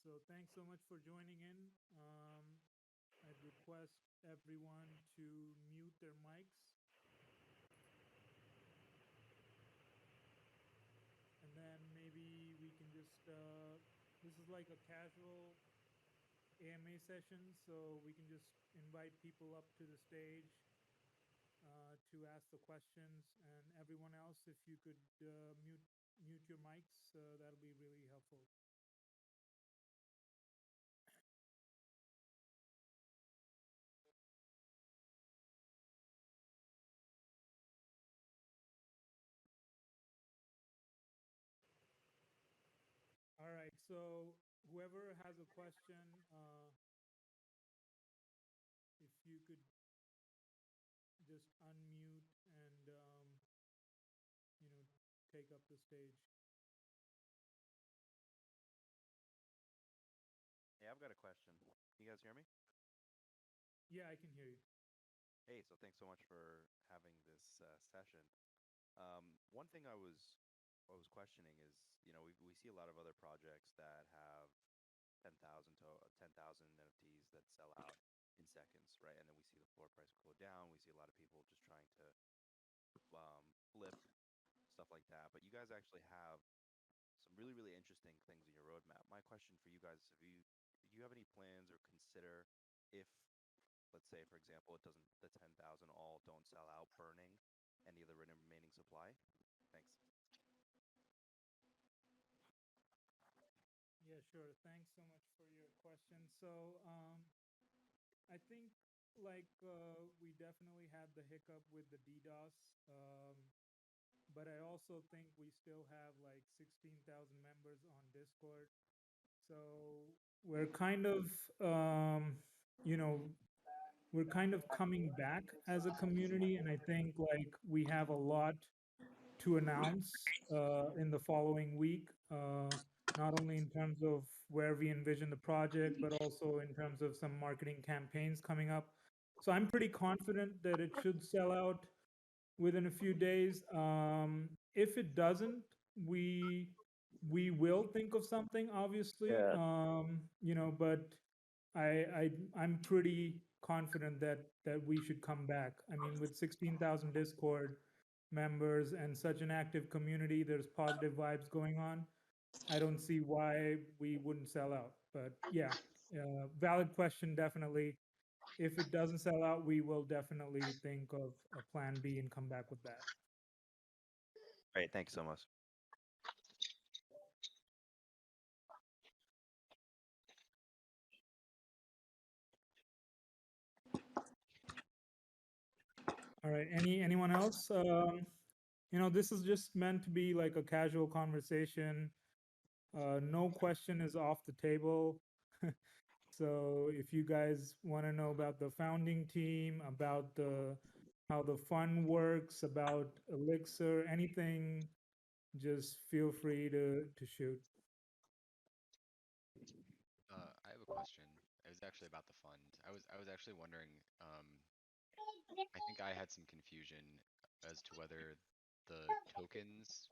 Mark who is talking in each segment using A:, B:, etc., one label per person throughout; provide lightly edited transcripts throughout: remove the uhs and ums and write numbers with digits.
A: So thanks so much for joining in. I'd request everyone to mute their mics, and then maybe we can just, this is like a casual AMA session, so we can just invite people up to the stage to ask the questions, and everyone else, if you could mute your mics, that'll be really helpful. All right, so whoever has a question, if you could just unmute and you know take up the stage.
B: Hey, I've got a question. Can you guys hear me?
A: Yeah, I can hear you.
B: Hey, so thanks so much for having this session. One thing I was questioning is, we see a lot of other projects that have 10,000 NFTs that sell out in seconds, right? And then we see the floor price go down. We see a lot of people just trying to flip stuff like that. But you guys actually have some really, really interesting things in your roadmap. My question for you guys is, do you have any plans or consider if, let's say, for example, it doesn't, the 10,000 all don't sell out, burning any of the remaining supply? Thanks.
A: Yeah, sure. Thanks so much for your question. So I think we definitely had the hiccup with the DDoS, um, but I also think we still have like 16,000 members on Discord. So we're kind of, um, you know, we're kind of coming back as a community, and I think like we have a lot to announce in the following week, not only in terms of where we envision the project, but also in terms of some marketing campaigns coming up. So I'm pretty confident that it should sell out within a few days. If it doesn't, we we will think of something, obviously.
C: Yeah.
A: But I'm pretty confident that we should come back. I mean, with 16,000 Discord members and such an active community, there's positive vibes going on. I don't see why we wouldn't sell out. But yeah, valid question, definitely. If it doesn't sell out, we will definitely think of a plan B and come back with that.
B: Great, thanks so much.
A: All right. Anyone else? This is just meant to be like a casual conversation. No question is off the table. So if you guys want to know about the founding team, about the how the fund works, about Elixir, anything, just feel free to shoot.
D: I have a question. It was actually about the fund. I was actually wondering. I think I had some confusion as to whether the tokens,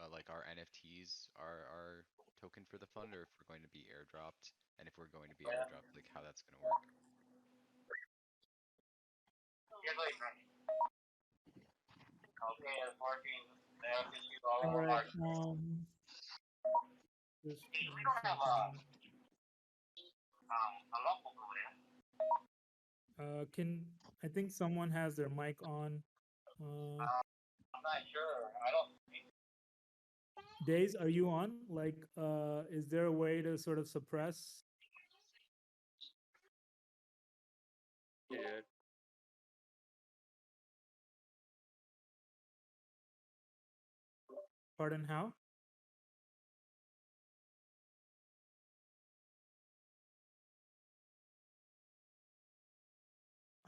D: like our NFTs, are token for the fund, or if we're going to be airdropped, and if we're going to be airdropped, like how that's going to work.
A: All right. Just give me a second. Can I think someone has their mic on?
C: I'm not sure. I don't.
A: Days, are you on? Like, is there a way to sort of suppress?
C: Yeah.
A: Pardon, how?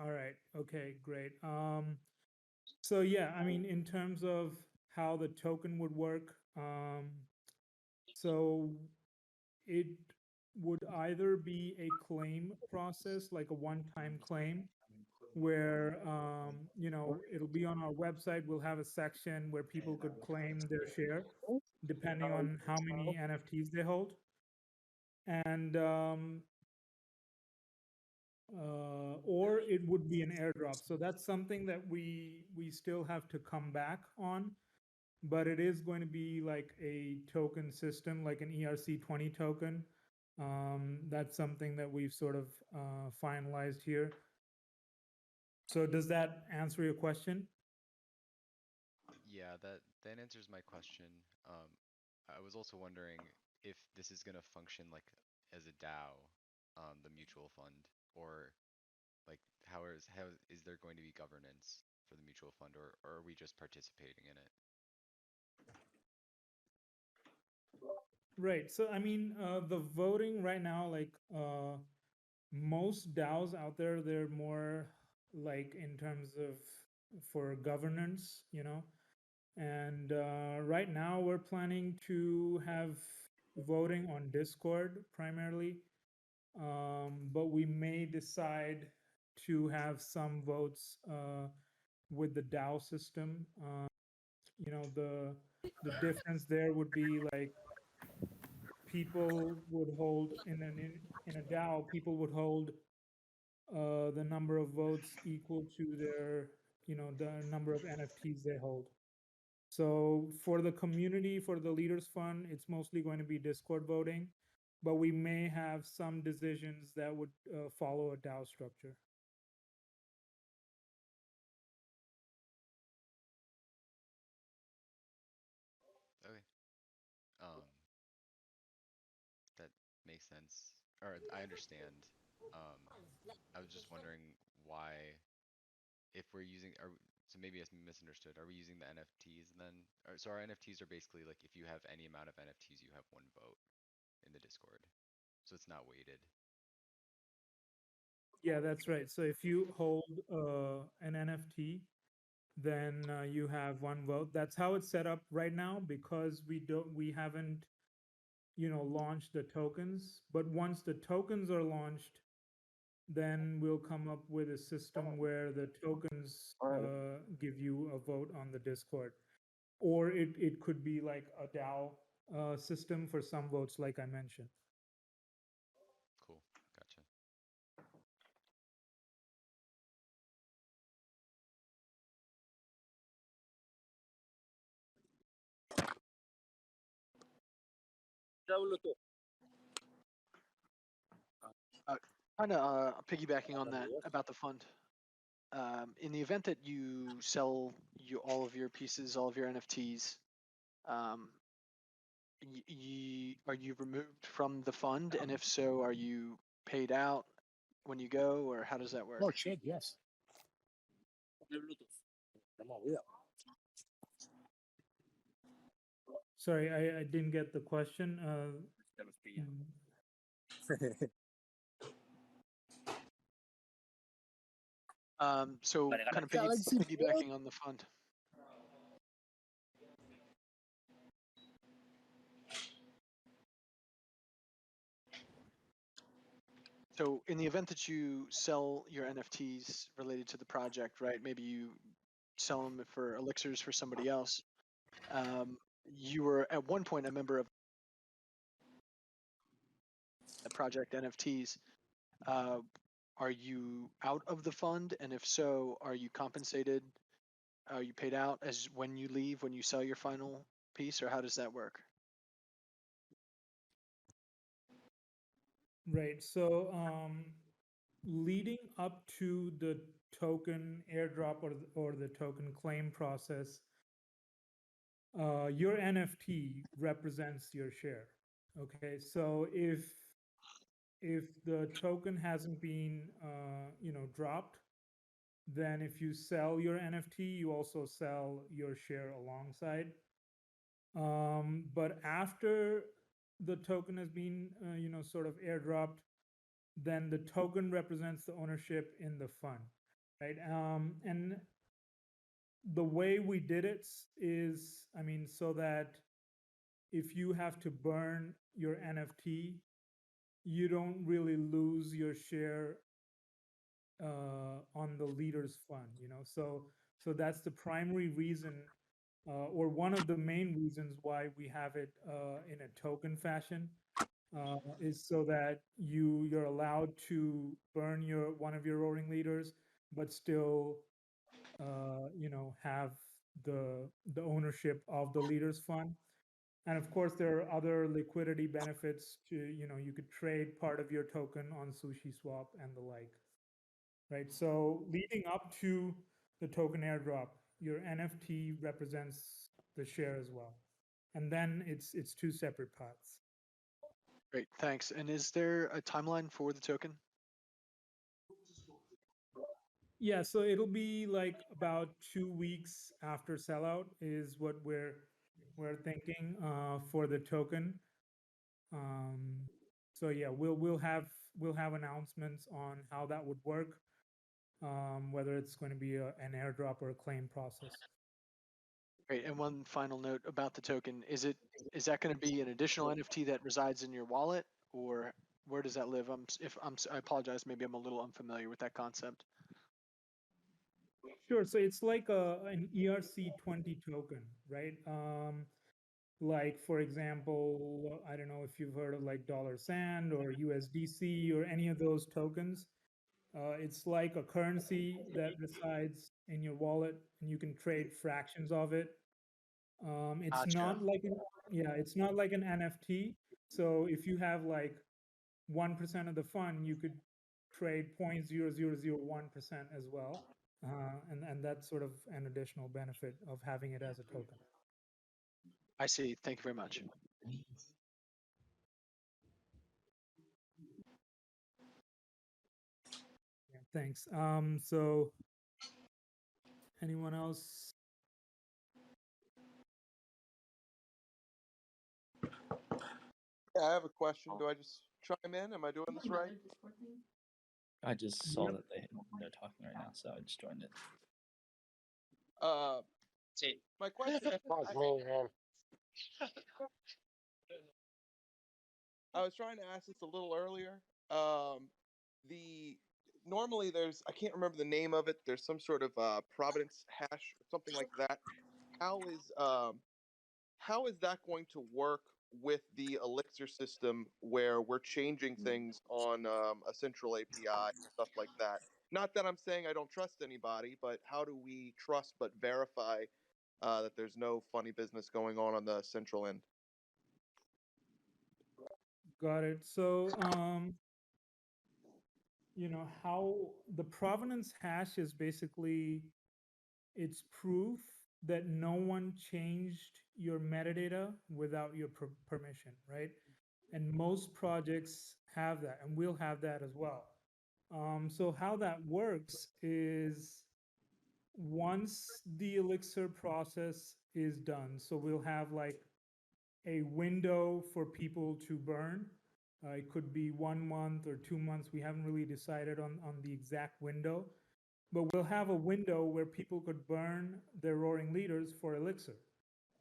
A: All right. Okay, great. So yeah, I mean, in terms of how the token would work, so it would either be a claim process, like a one-time claim, where it'll be on our website. We'll have a section where people could claim their share, depending on how many NFTs they hold. and or it would be an airdrop. So that's something that we still have to come back on, but it is going to be like a token system, like an ERC20 token. That's something that we've sort of finalized here. So does that answer your question?
D: Yeah, that answers my question. I was also wondering if this is gonna function like as a DAO, the mutual fund, or like how is there going to be governance for the mutual fund, or are we just participating in it?
A: Right. So I mean, the voting right now, like most DAOs out there, they're more like in terms of for governance, you know. And right now, we're planning to have voting on Discord primarily, but we may decide to have some votes with the DAO system. You know, the difference there would be like people would hold in a DAO, people would hold the number of votes equal to their, you know, the number of NFTs they hold. So for the community, for the Leaders Fund, it's mostly going to be Discord voting, but we may have some decisions that would follow a DAO structure.
D: Okay. Um, that makes sense. Or I understand. Um, I was just wondering why, if we're using, so maybe I misunderstood. Are we using the NFTs then? So our NFTs are basically like if you have any amount of NFTs, you have one vote in the Discord. So it's not weighted.
A: Yeah, that's right. So if you hold an NFT, then you have one vote. That's how it's set up right now because we haven't, you know, launched the tokens. But once the tokens are launched, then we'll come up with a system where the tokens give you a vote on the Discord. Or it could be like a DAO system for some votes, like I mentioned.
D: Cool. Gotcha.
E: Kind of piggybacking on that about the fund. In the event that you sell all of your pieces, all of your NFTs, are you removed from the fund? And if so, are you paid out when you go, or how does that work?
F: Oh shit, yes.
A: Sorry, I didn't get the question.
E: So kind of piggybacking on the fund. So in the event that you sell your NFTs related to the project, right? Maybe you sell them for elixirs for somebody else. You were at one point a member of the project NFTs. Are you out of the fund? And if so, are you compensated? Are you paid out as when you leave, when you sell your final piece, or how does that work?
A: Right. So leading up to the token airdrop or the token claim process, your NFT represents your share. Okay. So if the token hasn't been you know, dropped, then if you sell your NFT, you also sell your share alongside. But after the token has been you know, sort of airdropped, then the token represents the ownership in the fund, right? And the way we did it is, I mean, so that if you have to burn your NFT, you don't really lose your share on the Leaders Fund, you know. So that's the primary reason, or one of the main reasons why we have it in a token fashion. is so that you're allowed to burn one of your roaring leaders, but still have the ownership of the leaders fund. And of course, there are other liquidity benefits to, you could trade part of your token on SushiSwap and the like, right? So leading up to the token airdrop, your NFT represents the share as well. And then it's two separate paths.
E: Great, thanks. And is there a timeline for the token?
A: Yeah, so it'll be like about 2 weeks after sellout is what we're thinking for the token. So yeah, we'll have announcements on how that would work, whether it's going to be an airdrop or a claim process.
E: Great. And one final note about the token: is that going to be an additional NFT that resides in your wallet, or where does that live? I apologize, maybe I'm a little unfamiliar with that concept.
A: Sure. So it's like an ERC20 token, right? Like for example, I don't know if you've heard of like Dollar Sand or USDC or any of those tokens. It's like a currency that resides in your wallet, and you can trade fractions of it. It's
E: Gotcha.
A: not like it's not like an NFT. So if you have like 1% of the fund, you could trade 0.0001% as well, and that's sort of an additional benefit of having it as a token.
E: I see. Thank you very much.
A: Yeah, thanks. So anyone else?
F: Yeah, I have a question. Do I just chime in? Am I doing this right?
G: I just saw
A: Yep.
G: that they're talking right now, so I just joined it.
C: See,
F: My question. I was trying to ask this a little earlier. Normally I can't remember the name of it. There's some sort of Providence hash or something like that. How is that going to work with the Elixir system where we're changing things on a central API, stuff like that? Not that I'm saying I don't trust anybody, but how do we trust but verify that there's no funny business going on the central end?
A: Got it. So, how the provenance hash is basically, it's proof that no one changed your metadata without your permission, right? And most projects have that, and we'll have that as well. So how that works is once the Elixir process is done, so we'll have like a window for people to burn. It could be 1 month or 2 months. We haven't really decided on the exact window, but we'll have a window where people could burn their roaring leaders for Elixir.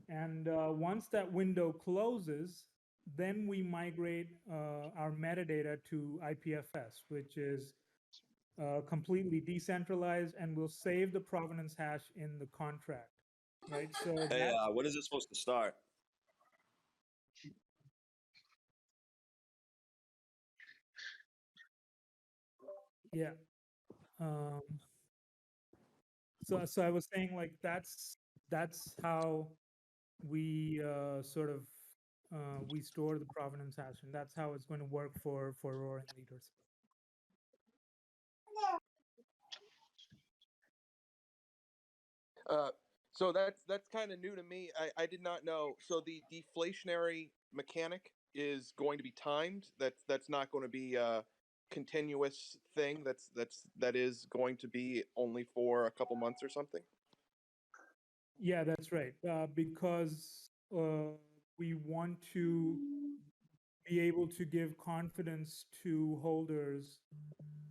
A: And once that window closes, then we migrate our metadata to IPFS, which is completely decentralized, and we'll save the provenance hash in the contract, right? So
H: Hey, when is it supposed to start?
A: yeah. So I was saying like that's how we sort of we store the provenance hash, and that's how it's going to work for roaring leaders.
F: So that's kind of new to me. I did not know. So the deflationary mechanic is going to be timed. That's not going to be a continuous thing. That is going to be only for a couple months or something.
A: Yeah, that's right. Because we want to be able to give confidence to holders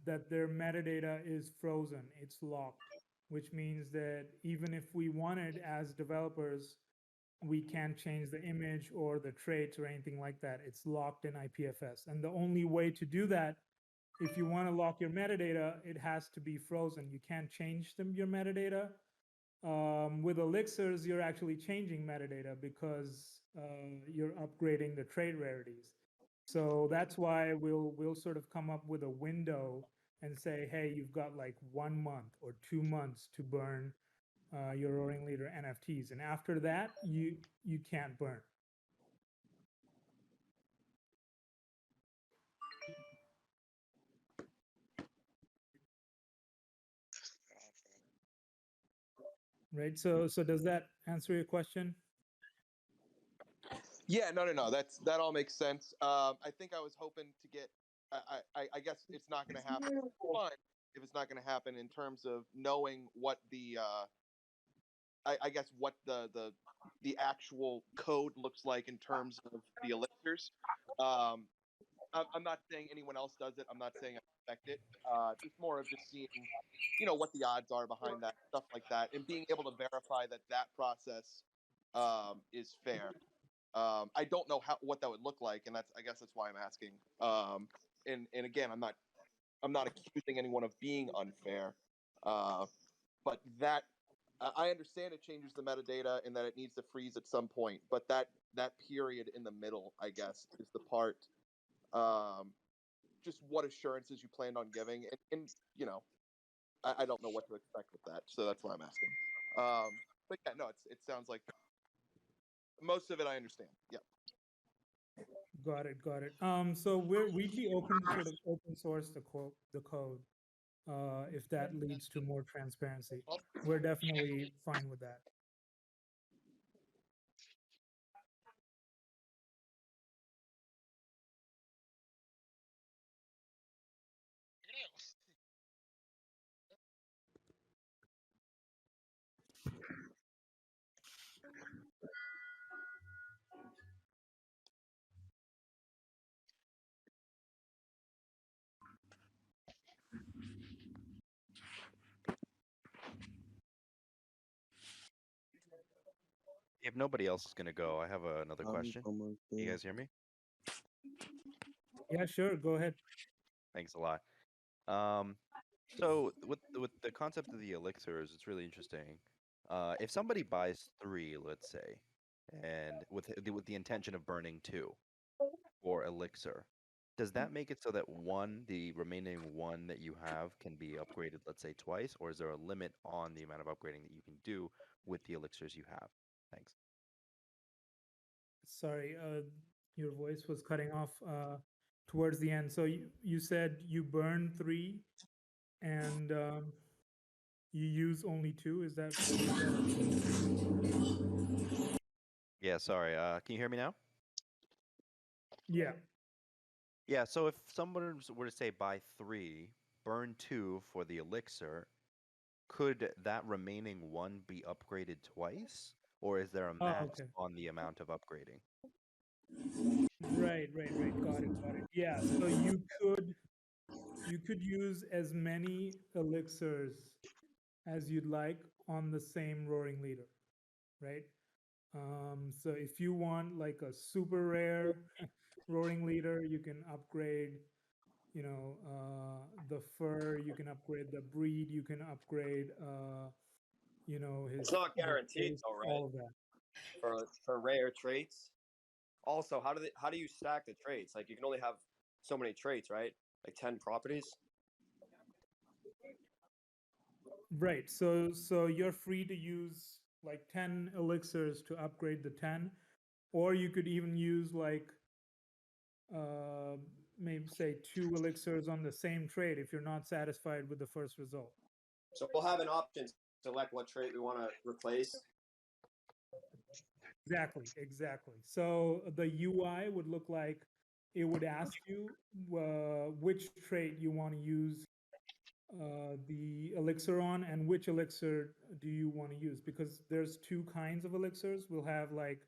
A: that their metadata is frozen, it's locked, which means that even if we wanted as developers, we can't change the image or the traits or anything like that. It's locked in IPFS. And the only way to do that, if you want to lock your metadata, it has to be frozen. You can't change your metadata. With Elixirs, you're actually changing metadata because you're upgrading the trait rarities. So that's why we'll sort of come up with a window and say, hey, you've got like 1 month or 2 months to burn your Roaring Leader NFTs, and after that, you can't burn. Right. So does that answer your question?
F: Yeah, no. That all makes sense. I think I was hoping to get. I guess it's not going to happen. Fine if it's not going to happen in terms of knowing what the. I guess what the actual code looks like in terms of the elixirs. I'm not saying anyone else does it. I'm not saying I expect it. Just more of just seeing, what the odds are behind that stuff like that, and being able to verify that process is fair. I don't know what that would look like, and I guess that's why I'm asking. And again, I'm not accusing anyone of being unfair, but that I understand it changes the metadata and that it needs to freeze at some point, but that period in the middle, I guess, is the part. Just what assurances you planned on giving, and I don't know what to expect with that, so that's why I'm asking. But yeah, no, it sounds like most of it I understand. Yeah.
A: Got it. So we'd be open to sort of open source the code if that leads to more transparency. We're definitely fine with that.
B: If nobody else is gonna go, I have another question. You guys hear me?
A: Yeah, sure. Go ahead.
B: Thanks a lot. So with the concept of the elixirs, it's really interesting. If somebody buys 3, let's say, and with the intention of burning 2 for elixir, does that make it so that the remaining 1 that you have can be upgraded, let's say, twice, or is there a limit on the amount of upgrading that you can do with the elixirs you have? Thanks.
A: Sorry, your voice was cutting off towards the end. So you said you burn 3 and you use only 2. Is that?
B: Yeah, sorry. Can you hear me now?
A: Yeah.
B: Yeah, so if someone were to say buy 3, burn 2 for the elixir, could that remaining 1 be upgraded twice? Or is there a max on the amount of upgrading?
A: Right. Got it. Yeah, so you could use as many elixirs as you'd like on the same Roaring Leader, right? So if you want like a super rare Roaring Leader, you can upgrade, the fur, you can upgrade the breed, you can upgrade, his.
H: It's not guaranteed
A: face,
H: though, right?
A: all of that.
H: For rare traits. Also, how do you stack the traits? Like you can only have so many traits, right? Like 10 properties.
A: Right. So you're free to use like 10 elixirs to upgrade the 10, or you could even use like maybe say 2 elixirs on the same trait if you're not satisfied with the first result.
H: So we'll have an option to select what trait we want to replace.
A: Exactly. So the UI would look like it would ask you which trait you want to use the elixir on and which elixir do you want to use, because there's 2 kinds of elixirs. We'll have like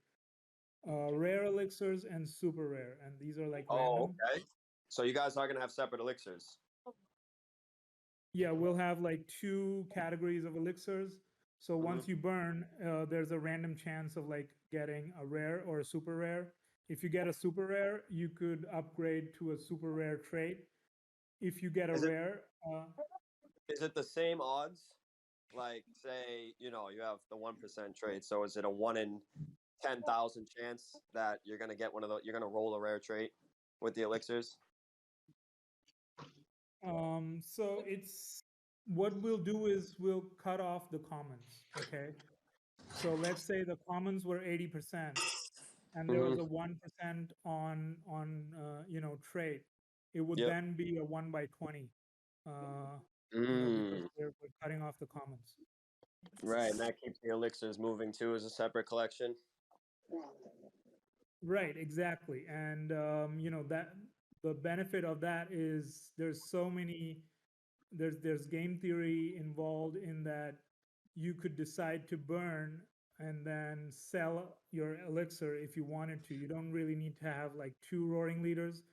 A: rare elixirs and super rare, and these are like random.
H: Okay. So you guys are going to have separate elixirs.
A: Yeah, we'll have like 2 categories of elixirs. So once you burn, there's a random chance of like getting a rare or a super rare. If you get a super rare, you could upgrade to a super rare trait. If you get a rare,
H: is it the same odds? Like, say, you have the 1% trait. So is it a 1 in 10,000 chance that you're gonna get one of those? You're gonna roll a rare trait. with the elixirs?
A: So it's what we'll do is we'll cut off the commons. Okay. So let's say the commons were 80%, and there was
H: Mhm.
A: a 1% trade. It would
H: Yep.
A: then be a 1/20. Because
H: Mm.
A: we're cutting off the commons.
H: Right, and that keeps the elixirs moving too as a separate collection.
A: Right, exactly. And that the benefit of that is there's so many there's game theory involved in that you could decide to burn and then sell your elixir if you wanted to. You don't really need to have like two roaring leaders.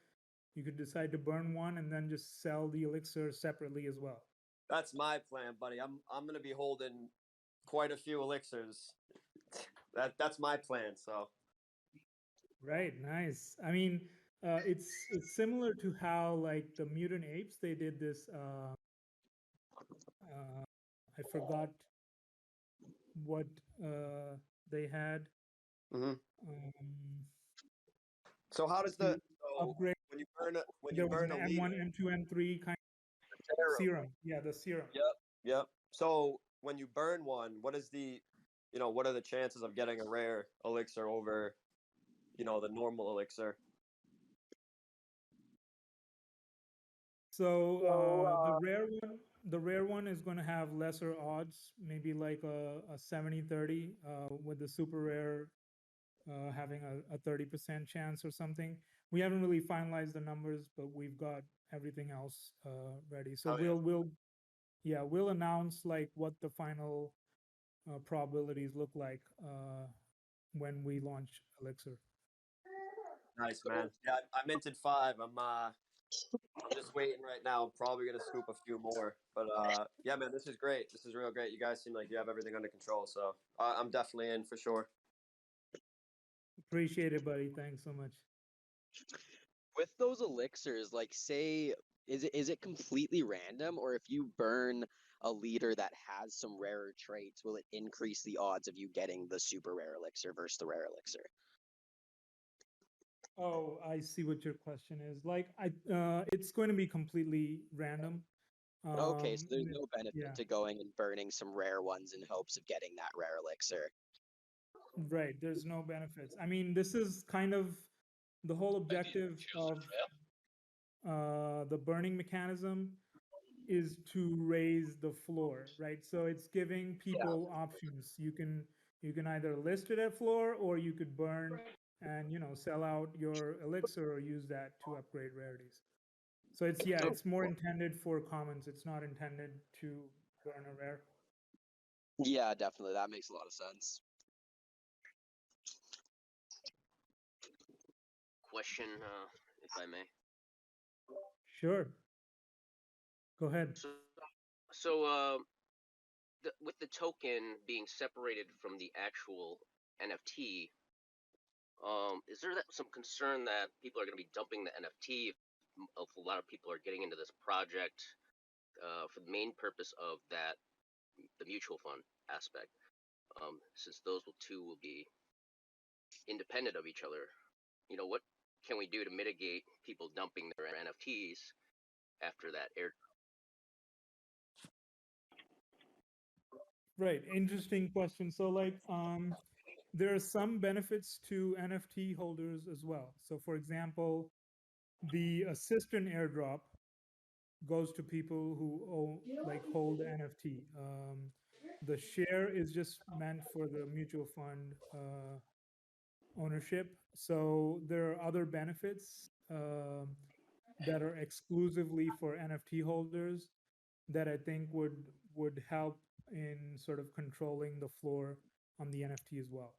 A: You could decide to burn one and then just sell the elixir separately as well.
H: That's my plan, buddy. I'm gonna be holding quite a few elixirs. That's my plan. So
A: Right, nice. I mean, it's similar to how like the mutant apes they did this. I forgot what they had.
H: Mhm.
A: Um,
H: So how does
A: to
H: so
A: upgrade.
H: when you burn
A: There was an
H: a
A: M1,
H: leader?
A: M2, M3 kind of serum. Yeah, the serum.
H: Yep. So when you burn one, what is what are the chances of getting a rare elixir over, the normal elixir?
A: So the rare one is going to have lesser odds, maybe like a 70-30, with the super rare having a 30% chance or something. We haven't really finalized the numbers, but we've got everything else ready. So
H: Oh, yeah.
A: we'll announce like what the final probabilities look like when we launch Elixir.
H: Nice, man. Yeah, I minted 5. I'm just waiting right now. I'm probably gonna scoop a few more. But yeah, man, this is great. This is real great. You guys seem like you have everything under control. So I'm definitely in for sure.
A: Appreciate it, buddy. Thanks so much.
I: With those elixirs, like say, is it completely random, or if you burn a leader that has some rarer traits, will it increase the odds of you getting the super rare elixir versus the rare elixir?
A: Oh, I see what your question is. Like, it's going to be completely random.
I: Okay, so there's no benefit
A: yeah,
I: to going and burning some rare ones in hopes of getting that rare elixir.
A: right. There's no benefits. I mean, this is kind of the whole objective of the burning mechanism is to raise the floor, right? So it's giving people options. You can either list it at floor, or you could burn and sell out your elixir or use that to upgrade rarities. So it's more intended for commons. It's not intended to burn a rare.
I: Yeah, definitely. That makes a lot of sense.
J: Question, if I may.
A: Sure. Go ahead.
J: So with the token being separated from the actual NFT, is there some concern that people are going to be dumping the NFT if a lot of people are getting into this project for the main purpose of the mutual fund aspect, since those two will be independent of each other? What can we do to mitigate people dumping their NFTs after that air?
A: Right. Interesting question. So like there are some benefits to NFT holders as well. So for example, the assistant airdrop goes to people who hold NFT. The share is just meant for the mutual fund ownership. So there are other benefits that are exclusively for NFT holders that I think would help in sort of controlling the floor on the NFT as well.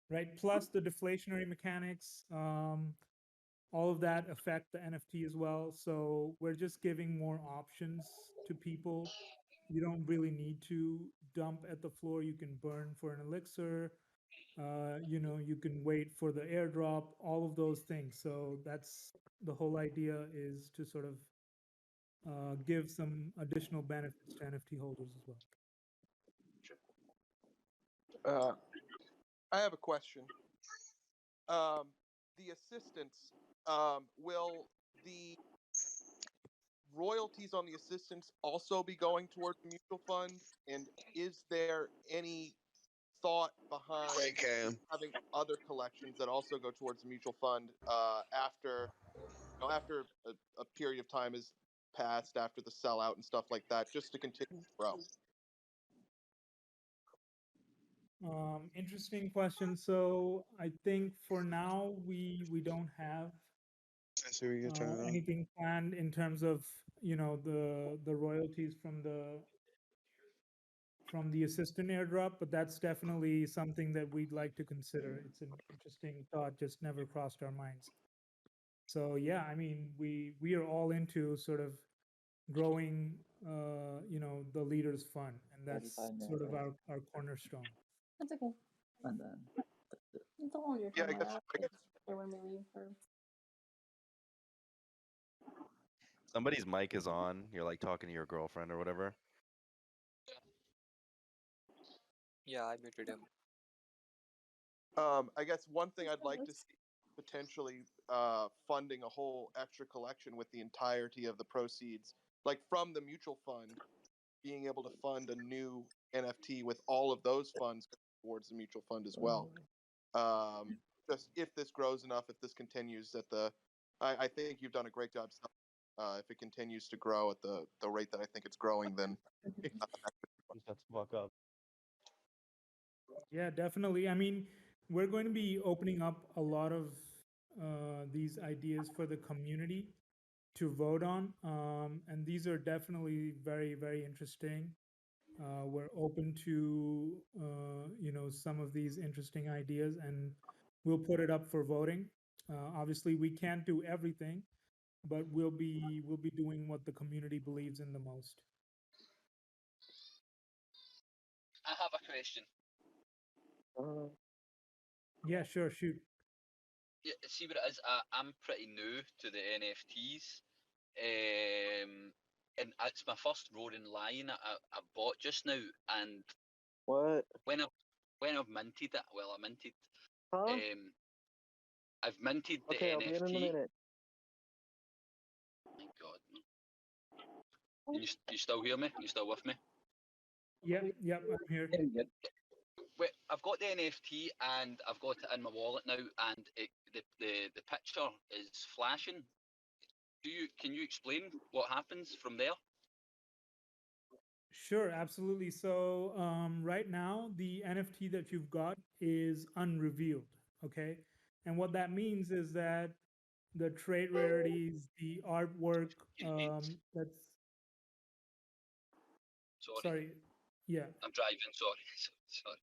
A: Right. Plus the deflationary mechanics, all of that affect the NFT as well. So we're just giving more options to people. You don't really need to dump at the floor. You can burn for an elixir. You can wait for the airdrop, all of those things. So that's the whole idea, is to sort of give some additional benefits to NFT holders as well.
F: I have a question. The assistants, will the royalties on the assistants also be going towards the mutual fund? And is there any thought behind having other collections that also go towards the mutual fund after after a period of time has passed, after the sellout and stuff like that, just to continue to grow?
A: Interesting question. So I think for now we don't have anything planned in terms of the royalties from the assistant airdrop, but that's definitely something that we'd like to consider. It's an interesting thought, just never crossed our minds. So yeah, I mean, we are all into sort of growing, the leaders fund, and that's
G: 35
A: sort of
G: minutes.
A: our cornerstone.
K: That's okay.
G: And then
K: It's all your
F: Yeah,
K: time.
F: I guess
K: Or when we leave for.
B: Somebody's mic is on. You're like talking to your girlfriend or whatever.
L: Yeah, I muted him.
F: I guess one thing I'd like to see potentially funding a whole extra collection with the entirety of the proceeds, like from the mutual fund, being able to fund a new NFT with all of those funds towards the mutual fund as well. Just if this grows enough, if this continues at I think you've done a great job. If it continues to grow at the rate that I think it's growing, then
M: Shut the fuck up.
A: Yeah, definitely. I mean, we're going to be opening up a lot of these ideas for the community to vote on, and these are definitely very, very interesting. We're open to some of these interesting ideas, and we'll put it up for voting. Obviously, we can't do everything, but we'll be doing what the community believes in the most.
N: I have a question.
A: Yeah, sure, shoot.
N: Yeah, see what it is. I'm pretty new to the NFTs, and it's my first Roaring Lion I bought just now. And
I: What?
N: when I've minted it, well, I minted.
I: Huh?
N: I've minted the
I: Okay, I'll be in a
N: NFT.
I: minute.
N: My God. Can you still hear me? You still with me?
A: Yep, I'm here.
N: Wait, I've got the NFT and I've got it in my wallet now, and the picture is flashing. Can you explain what happens from there?
A: Sure, absolutely. So right now, the NFT that you've got is unrevealed, okay? And what that means is that the trait rarities, the artwork, that's... Sorry, yeah.
N: I'm driving, sorry. Sorry.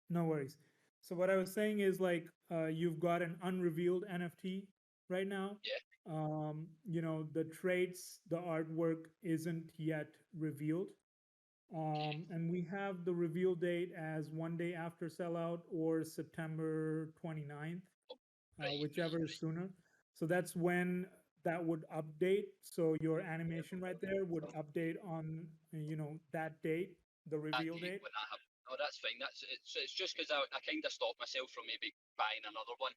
A: No worries. So what I was saying is like you've got an unrevealed NFT right now.
N: Yeah.
A: The traits, the artwork isn't yet revealed. And we have the reveal date as one day after sellout or September 29th, whichever is sooner. So that's when that would update. So your animation right there would update on, that date, the reveal date.
N: When I have, no, that's fine. It's just because I kind of stopped myself from maybe buying another one,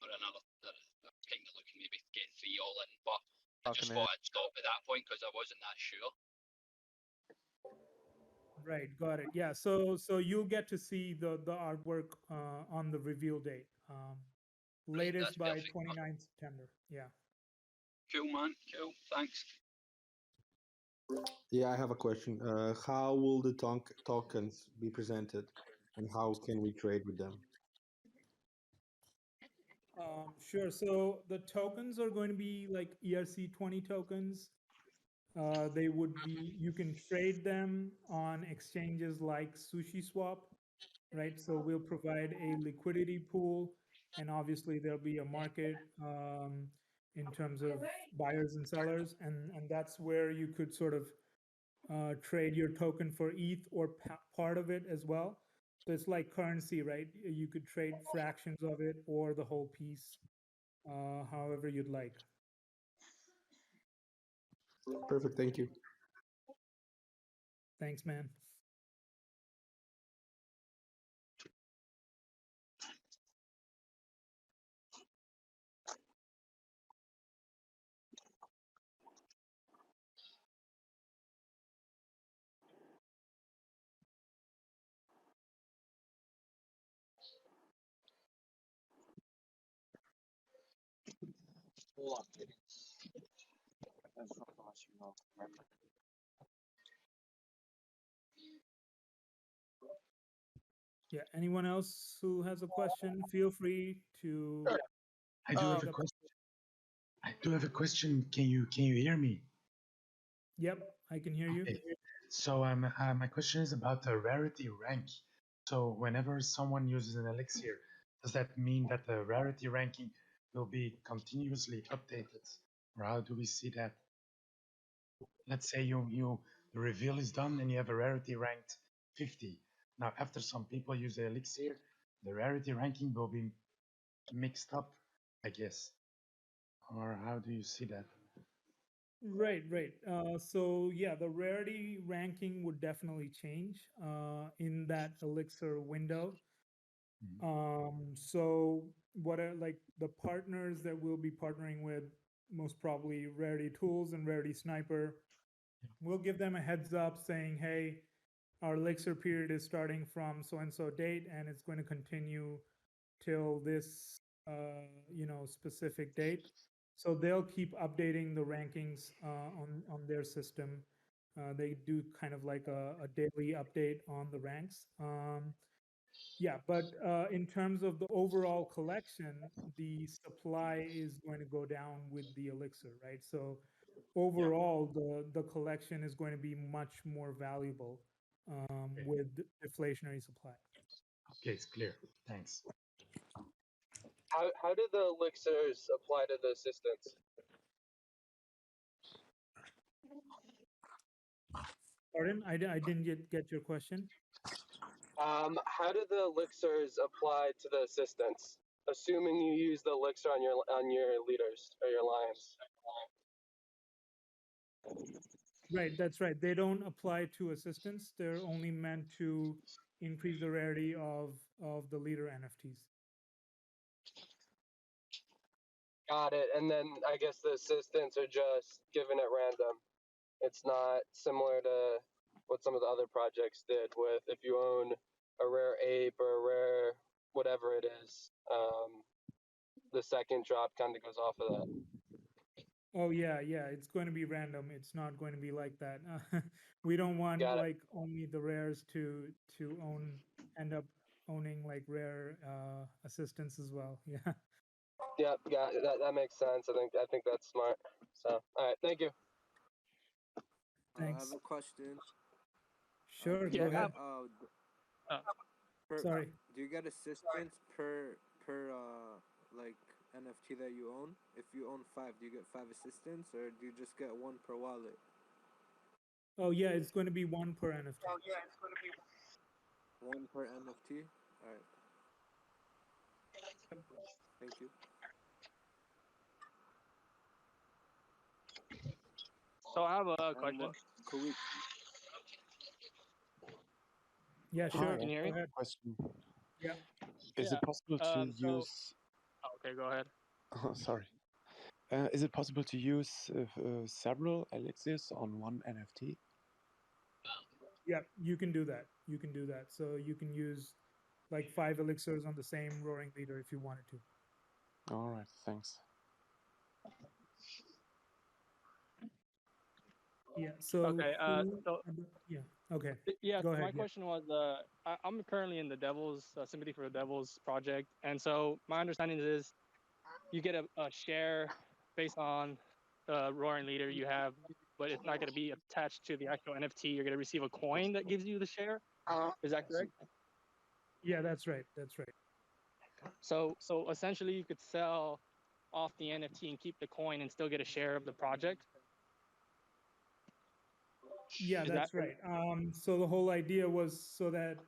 N: or another. I was kind of looking maybe get 3 all in, but I just thought I'd stop at that point because I wasn't that sure.
A: Right, got it. Yeah, so you'll get to see the artwork on the reveal date, latest by 29th September. Yeah.
N: Cool, man. Cool. Thanks.
M: Yeah, I have a question. How will the tokens be presented, and how can we trade with them?
A: Sure. So the tokens are going to be like ERC20 tokens. They would be, you can trade them on exchanges like SushiSwap, right? So we'll provide a liquidity pool, and obviously there'll be a market in terms of buyers and sellers, and that's where you could sort of trade your token for ETH or part of it as well. So it's like currency, right? You could trade fractions of it or the whole piece, however you'd like.
M: Perfect. Thank you.
A: Thanks, man. Yeah. Anyone else who has a question, feel free to.
O: I do have
A: pick
O: a
A: up-
O: question. I do have a question. Can you hear me?
A: Yep, I can hear you.
O: Okay. So my question is about the rarity rank. So whenever someone uses an elixir, does that mean that the rarity ranking will be continuously updated, or how do we see that? Let's say the reveal is done and you have a rarity ranked 50. Now after some people use the elixir, the rarity ranking will be mixed up, I guess. Or how do you see that?
A: Right, right. So yeah, the rarity ranking would definitely change in that elixir window. So what are like the partners that we'll be partnering with? Most probably Rarity Tools and Rarity Sniper. We'll give them a heads up saying, hey, our elixir period is starting from so and so date, and it's going to continue till this specific date. So they'll keep updating the rankings on their system. They do kind of like a daily update on the ranks. Yeah, but in terms of the overall collection, the supply is going to go down with the elixir, right? So overall, the collection is going to be much more valuable with deflationary supply.
O: Okay, it's clear. Thanks.
P: How do the elixirs apply to the assistants?
A: Pardon? I didn't get your question.
P: How do the elixirs apply to the assistants? Assuming you use the elixir on your leaders or your lions.
A: Right, that's right. They don't apply to assistants. They're only meant to increase the rarity of the leader NFTs.
P: Got it. And then I guess the assistants are just given at random. It's not similar to what some of the other projects did with if you own a rare ape or a rare whatever it is, the second drop kind of goes off of that.
A: Oh yeah, yeah. It's going to be random. It's not going to be like that. We don't want like only the rares to end up owning like rare assistants as well. Yeah.
P: Yep, got it. That makes sense. I think that's smart. So, all right, thank you.
Q: I
A: Thanks.
Q: have a question.
A: Sure,
Q: do
A: go
Q: you
A: ahead. Sorry.
Q: Do you get assistance per like NFT that you own? If you own 5, do you get 5 assistants, or do you just get 1 per wallet?
A: Oh yeah, it's going to be 1 per NFT.
Q: Oh yeah, it's going to be 1 per NFT. All right. Thank you.
R: So I have a question.
A: Yeah,
R: Hi,
A: sure.
R: can you hear
A: Go
R: me?
A: ahead.
S: Question.
A: Yeah.
S: Is it possible to use?
R: Oh, okay, go ahead.
S: Sorry. Is it possible to use several elixirs on one NFT?
A: Yeah, you can do that. You can do that. So you can use like 5 elixirs on the same roaring leader if you wanted to.
S: All right. Thanks.
A: Yeah. So
R: Okay.
A: yeah. Okay.
R: Yeah.
A: Go
R: So
A: ahead.
R: my
A: Yeah.
R: question was, I'm currently in the Devils Sympathy for the Devils project, and so my understanding is, you get a share based on the roaring leader you have, but it's not going to be attached to the actual NFT. You're going to receive a coin that gives you the share. Is that correct?
A: Yeah, that's right. That's right.
R: So essentially, you could sell off the NFT and keep the coin and still get a share of the project.
A: Yeah,
R: Is
A: that's
R: that
A: right. So the whole idea was so that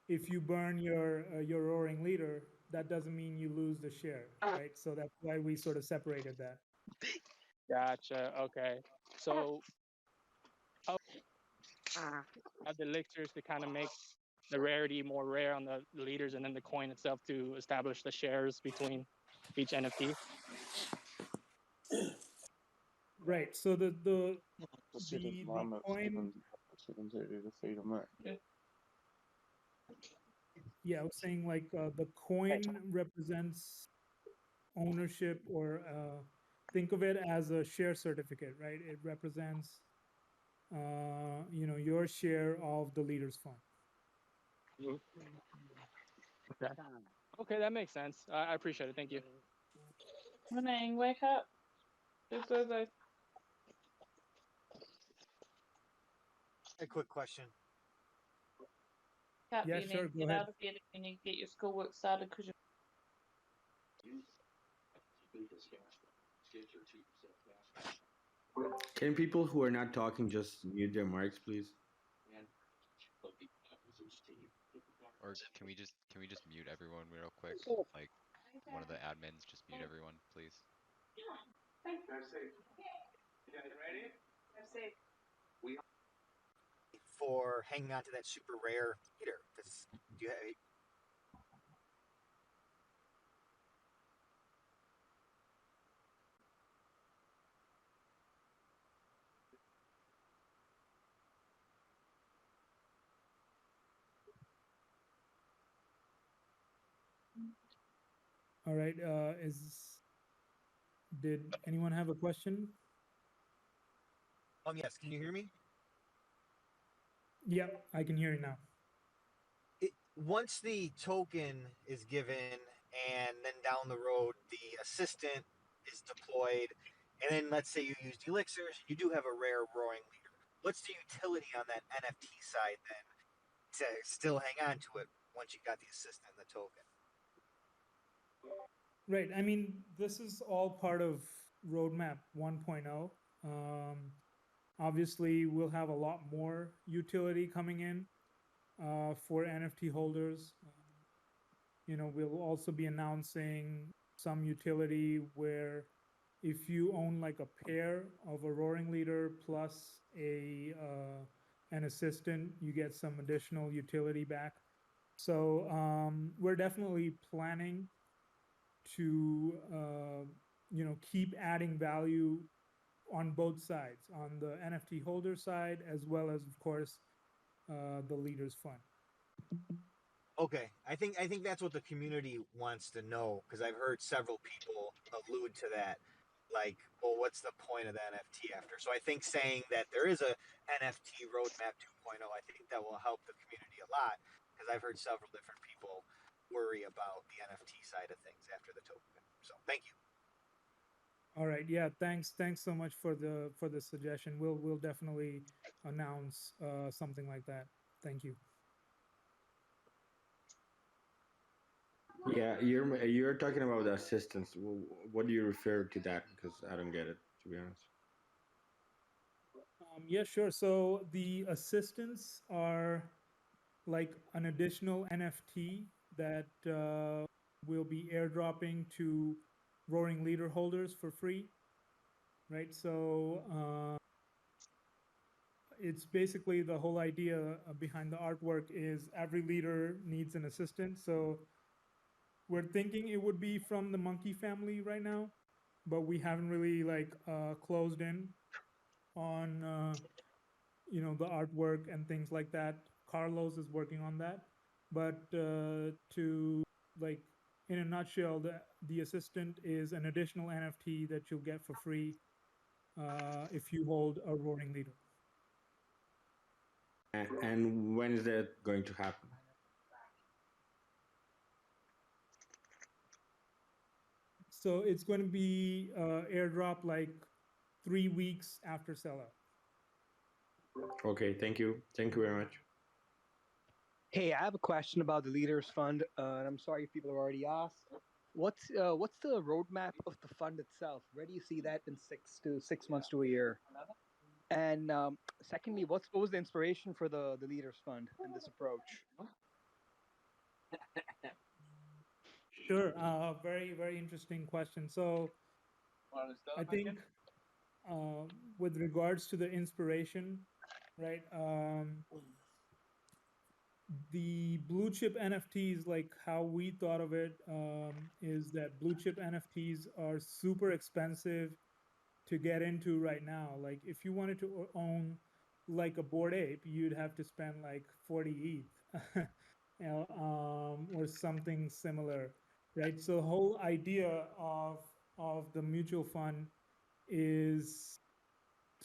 A: if you burn your roaring leader, that doesn't mean you lose the share, right? So that's why we sort of separated that.
R: Gotcha. Okay. So have the elixirs to kind of make the rarity more rare on the leaders, and then the coin itself to establish the shares between each NFT.
A: Right. So the coin. Yeah, I was saying like the coin represents ownership or think of it as a share certificate, right? It represents, your share of the leaders fund.
R: Okay. Okay, that makes sense. I appreciate it. Thank you.
K: Morning, wake up. Let's go, guys.
T: A quick question.
K: Cap,
A: Yeah,
K: you
A: sure,
K: need to
A: go
K: get
A: ahead.
K: out of bed if you need to get your schoolwork started because
M: Can people who are not talking just mute their mics, please?
D: Or can we just mute everyone real quick? Like one of the admins just mute everyone, please.
T: For hanging on to that super rare leader, because do you have,
A: All right. Did anyone have a question?
T: yes, can you hear me?
A: Yeah, I can hear you now.
T: Once the token is given and then down the road the assistant is deployed, and then let's say you used elixirs, you do have a rare roaring leader. What's the utility on that NFT side then to still hang on to it once you got the assistant and the token?
A: Right. I mean, this is all part of Roadmap 1.0. Obviously, we'll have a lot more utility coming in for NFT holders. We'll also be announcing some utility where if you own like a pair of a roaring leader plus an assistant, you get some additional utility back. So we're definitely planning to keep adding value on both sides, on the NFT holder side as well as, of course, the leaders fund.
T: Okay, I think that's what the community wants to know, because I've heard several people allude to that, like, well, what's the point of the NFT after? So I think saying that there is a NFT Roadmap 2.0, I think that will help the community a lot, because I've heard several different people worry about the NFT side of things after the token. So thank you.
A: All right. Yeah. Thanks so much for the suggestion. We'll definitely announce something like that. Thank you.
M: Yeah, you're talking about the assistance. What do you refer to that? Because I don't get it, to be honest.
A: Yeah, sure. So the assistants are like an additional NFT that will be airdropping to Roaring Leader holders for free, right? So it's basically the whole idea behind the artwork is every leader needs an assistant. So we're thinking it would be from the monkey family right now, but we haven't really like closed in on the artwork and things like that. Carlos is working on that, but to like in a nutshell, the assistant is an additional NFT that you'll get for free if you hold a Roaring Leader.
M: And when is that going to happen?
A: So it's going to be airdrop like 3 weeks after sellout.
M: Okay, thank you. Thank you very much.
U: Hey, I have a question about the Leaders Fund, and I'm sorry if people have already asked. What's the roadmap of the fund itself? Where do you see that in 6 months to a year? And secondly, what was the inspiration for the Leaders Fund and this approach?
A: Sure. Very, very interesting question. So I think with regards to the inspiration, right? The blue chip NFTs, like how we thought of it, is that blue chip NFTs are super expensive to get into right now. Like if you wanted to own like a Bored Ape, you'd have to spend like 40 ETH, or something similar, right? So the whole idea of of the mutual fund is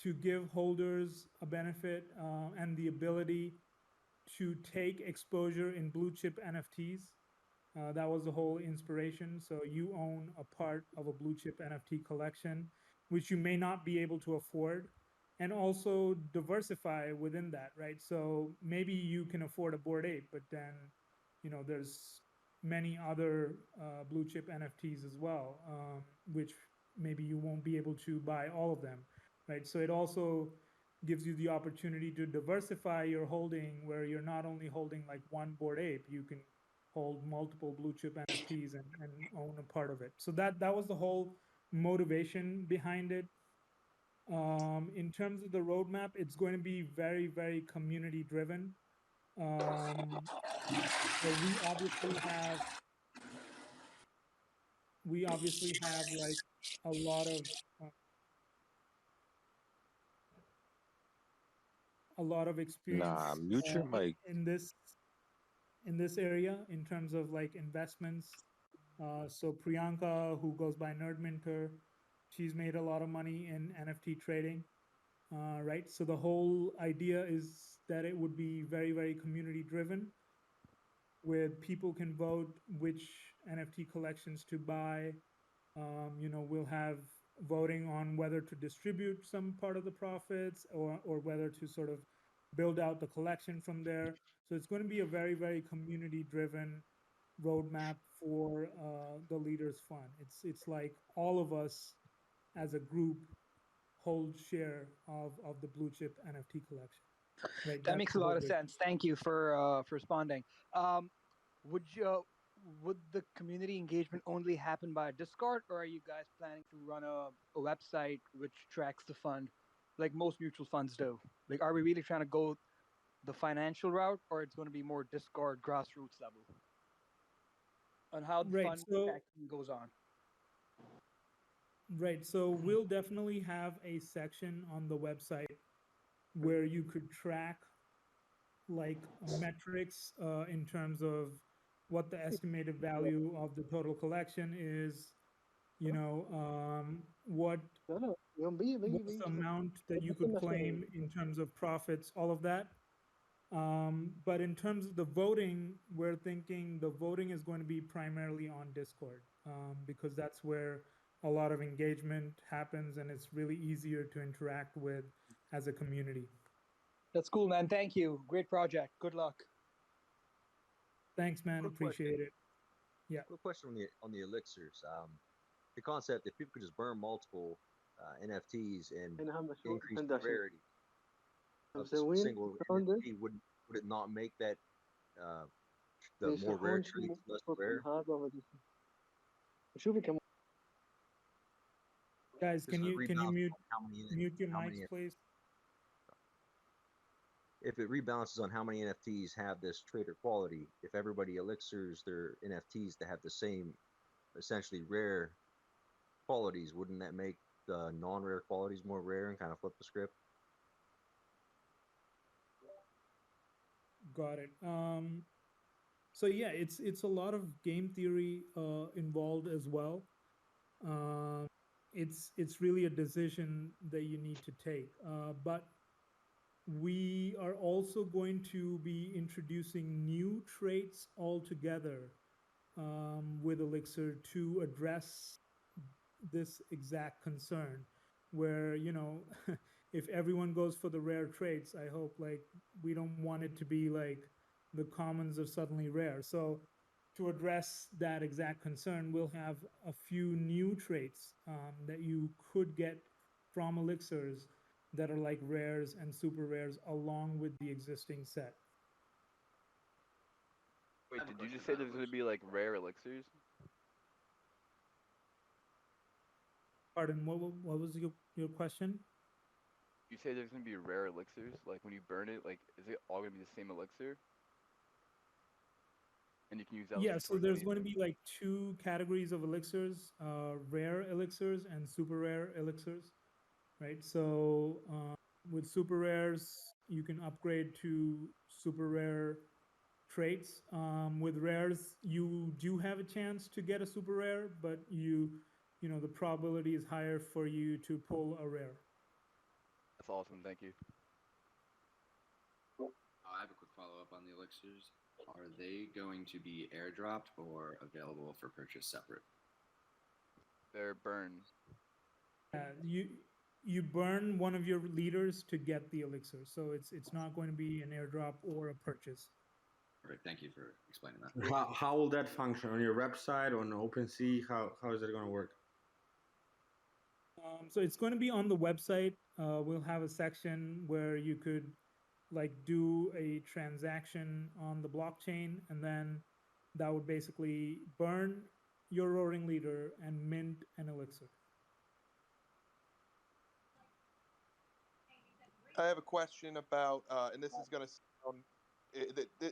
A: to give holders a benefit and the ability to take exposure in blue chip NFTs. That was the whole inspiration. So you own a part of a blue chip NFT collection, which you may not be able to afford, and also diversify within that, right? So maybe you can afford a Bored Ape, but then, there's many other blue chip NFTs as well, which maybe you won't be able to buy all of them, right? So it also gives you the opportunity to diversify your holding, where you're not only holding like one Bored Ape, you can hold multiple blue chip NFTs and own a part of it. So that was the whole motivation behind it. In terms of the roadmap, it's going to be very, very community driven. So we obviously have like a lot of experience
E: Nah, mute your mic.
A: in this area in terms of like investments. So Priyanka, who goes by Nerdminter, she's made a lot of money in NFT trading, right? So the whole idea is that it would be very, very community driven, with people can vote which NFT collections to buy. We'll have voting on whether to distribute some part of the profits or whether to sort of build out the collection from there. So it's going to be a very, very community driven roadmap for the Leaders Fund. It's like all of us as a group hold share of the blue chip NFT collection. Right?
U: That makes a lot of sense. Thank you for responding. Would the community engagement only happen by Discord, or are you guys planning to run a website which tracks the fund, like most mutual funds do? Like, are we really trying to go the financial route, or it's going to be more Discord grassroots level on how the fund tracking goes on?
A: Right. So we'll definitely have a section on the website where you could track like metrics in terms of what the estimated value of the total collection is, what's the amount that you could claim in terms of profits, all of that. But in terms of the voting, we're thinking the voting is going to be primarily on Discord, because that's where a lot of engagement happens and it's really easier to interact with as a community.
U: That's cool, man. Thank you. Great project. Good luck.
A: Thanks, man. Appreciate it. Yeah.
V: Quick question on the elixirs. The concept, if people could just burn multiple NFTs and increase the rarity of a single NFT, would it not make that the more rare traits less rare?
A: Guys, can you mute your mics, please?
V: If it rebalances on how many NFTs have this trader quality, if everybody elixirs their NFTs to have the same essentially rare qualities, wouldn't that make the non-rare qualities more rare and kind of flip the script?
A: Got it. So yeah, it's a lot of game theory involved as well. It's really a decision that you need to take. But we are also going to be introducing new traits altogether with Elixir to address this exact concern, where if everyone goes for the rare traits, I hope like we don't want it to be like the commons are suddenly rare. So to address that exact concern, we'll have a few new traits that you could get from elixirs that are like rares and super rares along with the existing set.
W: Wait, did you just say there's going to be like rare elixirs?
A: Pardon, what was your question?
W: You say there's going to be rare elixirs? Like when you burn it, like is it all going to be the same elixir? And you can use that.
A: Yeah, so there's going to be like two categories of elixirs, rare elixirs and super rare elixirs, right? So with super rares, you can upgrade to super rare traits. With rares, you do have a chance to get a super rare, but you the probability is higher for you to pull a rare.
W: That's awesome. Thank you.
C: I have a quick follow-up on the elixirs. Are they going to be airdropped or available for purchase separate?
W: They're burned.
A: You burn one of your leaders to get the elixir, so it's not going to be an airdrop or a purchase.
C: Perfect. Thank you for explaining that.
M: How will that function on your website, on OpenSea? How is it going to work?
A: So it's going to be on the website. We'll have a section where you could do a transaction on the blockchain, and then that would basically burn your roaring leader and mint an elixir.
F: I have a question about, and this is going to sound,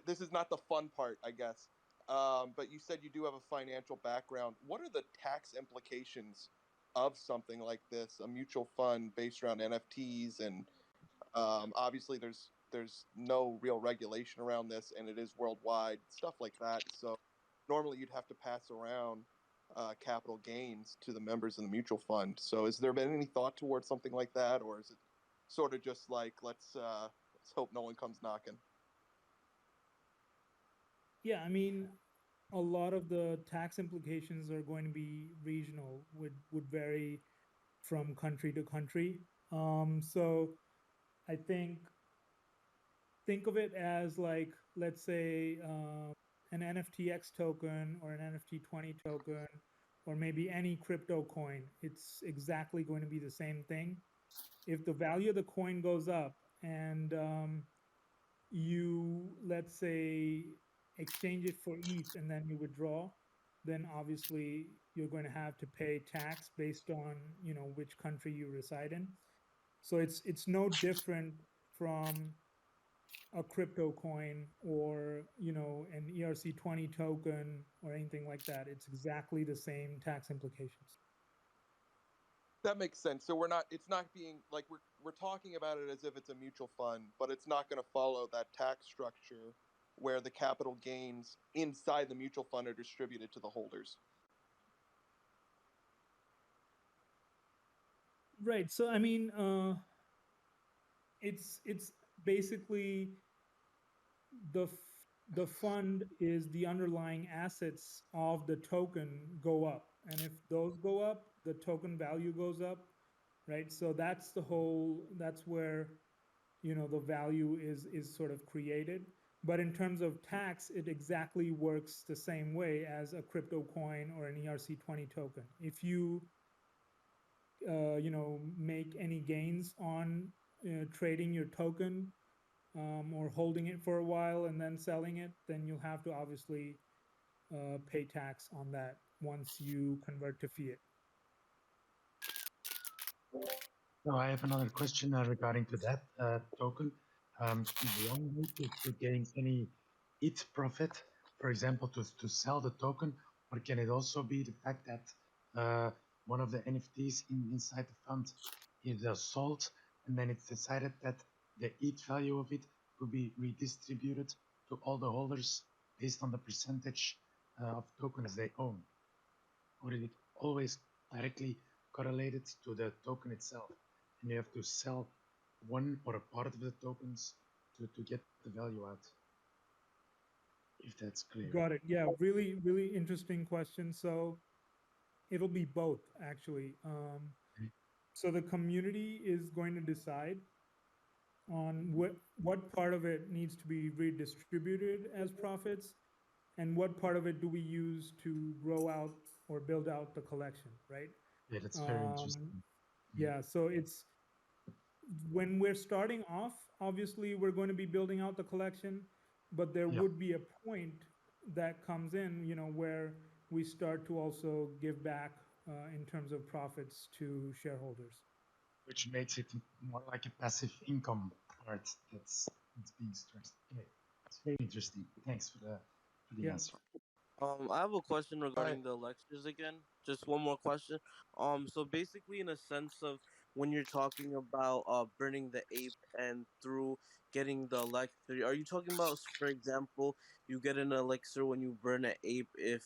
F: this is not the fun part, I guess, but you said you do have a financial background. What are the tax implications of something like this, a mutual fund based around NFTs? And obviously there's no real regulation around this, and it is worldwide, stuff like that. So normally you'd have to pass around capital gains to the members of the mutual fund. So has there been any thought towards something like that, or is it sort of just like let's hope no one comes knocking?
A: Yeah, I mean, a lot of the tax implications are going to be regional, would vary from country to country. So I think of it as like, let's say an NFTX token or an NFT20 token, or maybe any crypto coin. It's exactly going to be the same thing. If the value of the coin goes up and you, let's say, exchange it for ETH and then you withdraw, then obviously you're going to have to pay tax based on which country you reside in. So it's no different from a crypto coin or an ERC20 token or anything like that. It's exactly the same tax implications.
F: That makes sense. So it's not being like we're talking about it as if it's a mutual fund, but it's not going to follow that tax structure where the capital gains inside the mutual fund are distributed to the holders.
A: Right. So I mean, it's basically the fund is the underlying assets of the token go up, and if those go up, the token value goes up, right? So that's where the value is sort of created. But in terms of tax, it exactly works the same way as a crypto coin or an ERC20 token. If you make any gains on trading your token or holding it for a while and then selling it, then you'll have to obviously pay tax on that once you convert to fiat.
O: So I have another question regarding to that token. One way to gain any ETH profit, for example, to sell the token, or can it also be the fact that one of the NFTs inside the fund is sold, and then it's decided that the ETH value of it will be redistributed to all the holders based on the percentage of tokens they own? Or is it always directly correlated to the token itself, and you have to sell one or a part of the tokens to get the value out? If that's clear.
A: Got it. Yeah, really, really interesting question. So it'll be both, actually. So the community is going to decide on what part of it needs to be redistributed as profits, and what part of it do we use to grow out or build out the collection, right?
O: Yeah, that's very interesting.
A: Yeah, so it's when we're starting off, obviously we're going to be building out the collection, but there would be a point that comes in, where we start to also give back in terms of profits to shareholders.
O: Which makes it more like a passive income part that's being stressed. Okay. It's very interesting. Thanks for the answer.
E: I have a question regarding the lectures again. Just one more question. So basically, in a sense of when you're talking about burning the ape and through getting the elixir, are you talking about, for example, you get an elixir when you burn an ape? If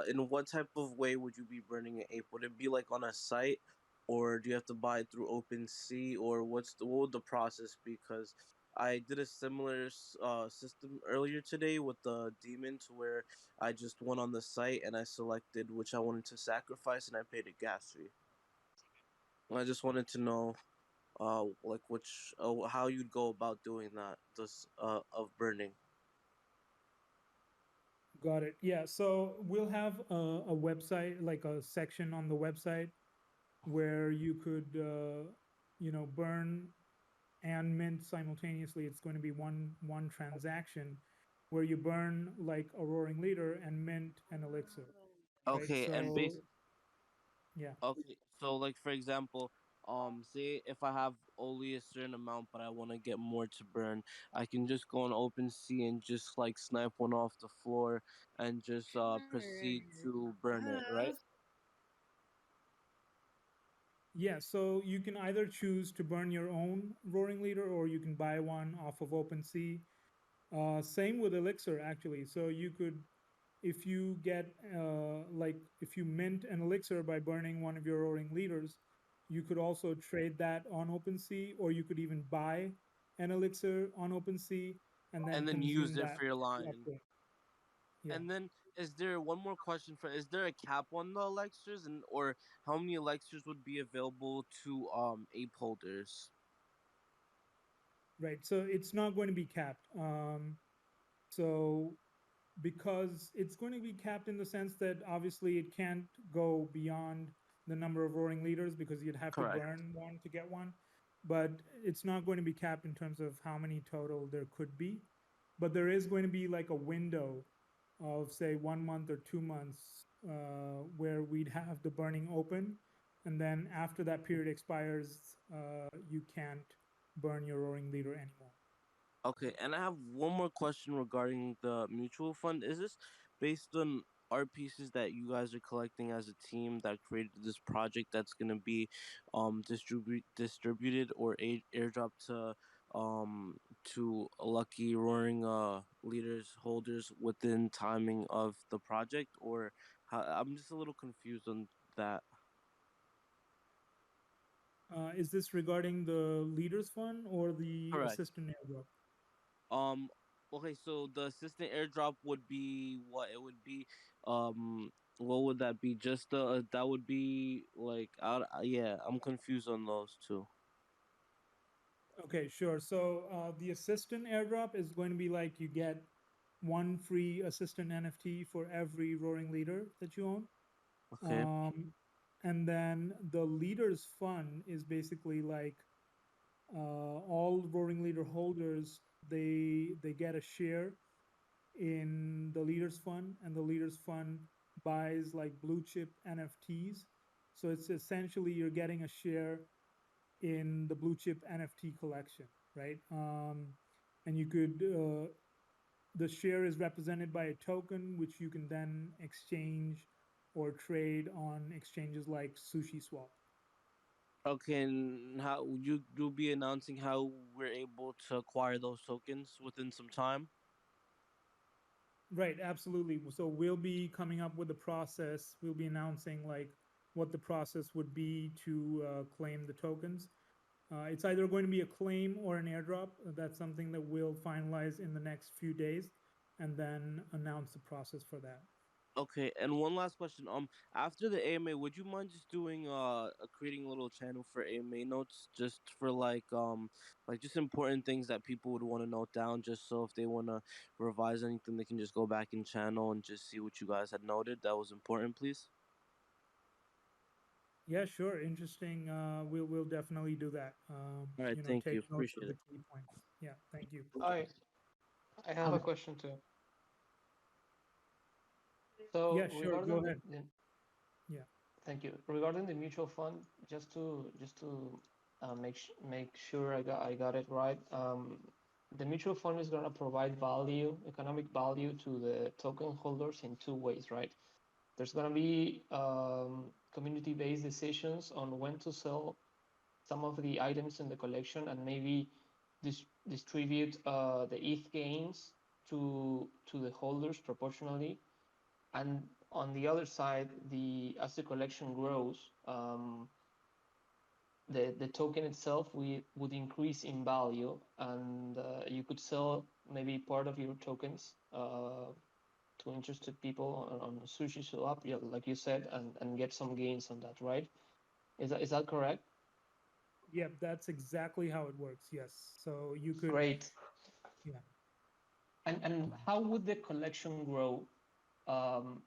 E: in what type of way would you be burning an ape? Would it be like on a site, or do you have to buy it through OpenSea, or what would the process be? Because I did a similar system earlier today with the demon, to where I just went on the site and I selected which I wanted to sacrifice, and I paid a gas fee. I just wanted to know, like which, how you'd go about doing that, this of burning.
A: Got it. Yeah. So we'll have a website, like a section on the website, where you could, burn and mint simultaneously. It's going to be one transaction, where you burn like a roaring leader and mint an elixir. Right.
E: Okay, and
A: So yeah.
E: okay, so like for example, say if I have only a certain amount, but I want to get more to burn, I can just go on OpenSea and just like snipe one off the floor and just proceed to burn it, right?
A: Yeah, so you can either choose to burn your own roaring leader, or you can buy one off of OpenSea. Same with elixir, actually. So you could, if you get if you mint an elixir by burning one of your roaring leaders, you could also trade that on OpenSea, or you could even buy an elixir on OpenSea and then
E: And then
A: consume
E: use it
A: that
E: for your
A: to
E: line.
A: upgrade. Yeah.
E: And then, is there one more question for? Is there a cap on the elixirs, and or how many elixirs would be available to ape holders?
A: Right. So it's not going to be capped. So because it's going to be capped in the sense that obviously it can't go beyond the number of roaring leaders, because you'd have
E: Correct.
A: to burn one to get one. But it's not going to be capped in terms of how many total there could be. But there is going to be like a window of, say, 1 month or 2 months, where we'd have the burning open. And then after that period expires, you can't burn your roaring leader anymore.
E: Okay, and I have one more question regarding the mutual fund. Is this based on art pieces that you guys are collecting as a team that created this project, that's gonna be distributed or airdropped to lucky roaring leaders holders within timing of the project, or how, I'm just a little confused on that.
A: Is this regarding the leaders fund or the
E: Correct.
A: assistant airdrop?
E: Okay, so the assistant airdrop would be what it would be. What would that be? Just that would be like out. Yeah, I'm confused on those two.
A: Okay, sure. So the assistant airdrop is going to be like, you get one free assistant NFT for every roaring leader that you own.
E: Okay.
A: And then the leaders fund is basically like, all roaring leader holders, they get a share in the leaders fund, and the leaders fund buys like blue chip NFTs. So it's essentially, you're getting a share in the blue chip NFT collection, right? And you could, the share is represented by a token, which you can then exchange or trade on exchanges like SushiSwap.
E: Okay, and how you'll be announcing how we're able to acquire those tokens within some time?
A: Right, absolutely. So we'll be coming up with a process. We'll be announcing like what the process would be to claim the tokens. It's either going to be a claim or an airdrop. That's something that we'll finalize in the next few days, and then announce the process for that.
E: Okay, and one last question. After the AMA, would you mind just doing creating a little channel for AMA notes, just for like just important things that people would want to note down, just so if they want to revise anything, they can just go back in channel and just see what you guys had noted that was important, please.
A: Yeah, sure. Interesting. We'll definitely do that.
E: All right, thank
A: Take
E: you.
A: notes of
E: Appreciate
A: the
E: it.
A: key points. Yeah, thank you.
G: I have a question too. So
A: Yeah, sure. Go
G: regarding
A: ahead. Yeah.
G: thank you. Regarding the mutual fund, just to make sure I got it right. The mutual fund is gonna provide value, economic value, to the token holders in two ways, right? There's gonna be community-based decisions on when to sell some of the items in the collection and maybe distribute the ETH gains to the holders proportionally. And on the other side, as the collection grows, the token itself would increase in value, and you could sell maybe part of your tokens to interested people on Sushi Swap, yeah, like you said, and get some gains on that, right? Is that correct?
A: Yep, that's exactly how it works. Yes. So you could.
G: Great.
A: Yeah.
G: And how would the collection grow?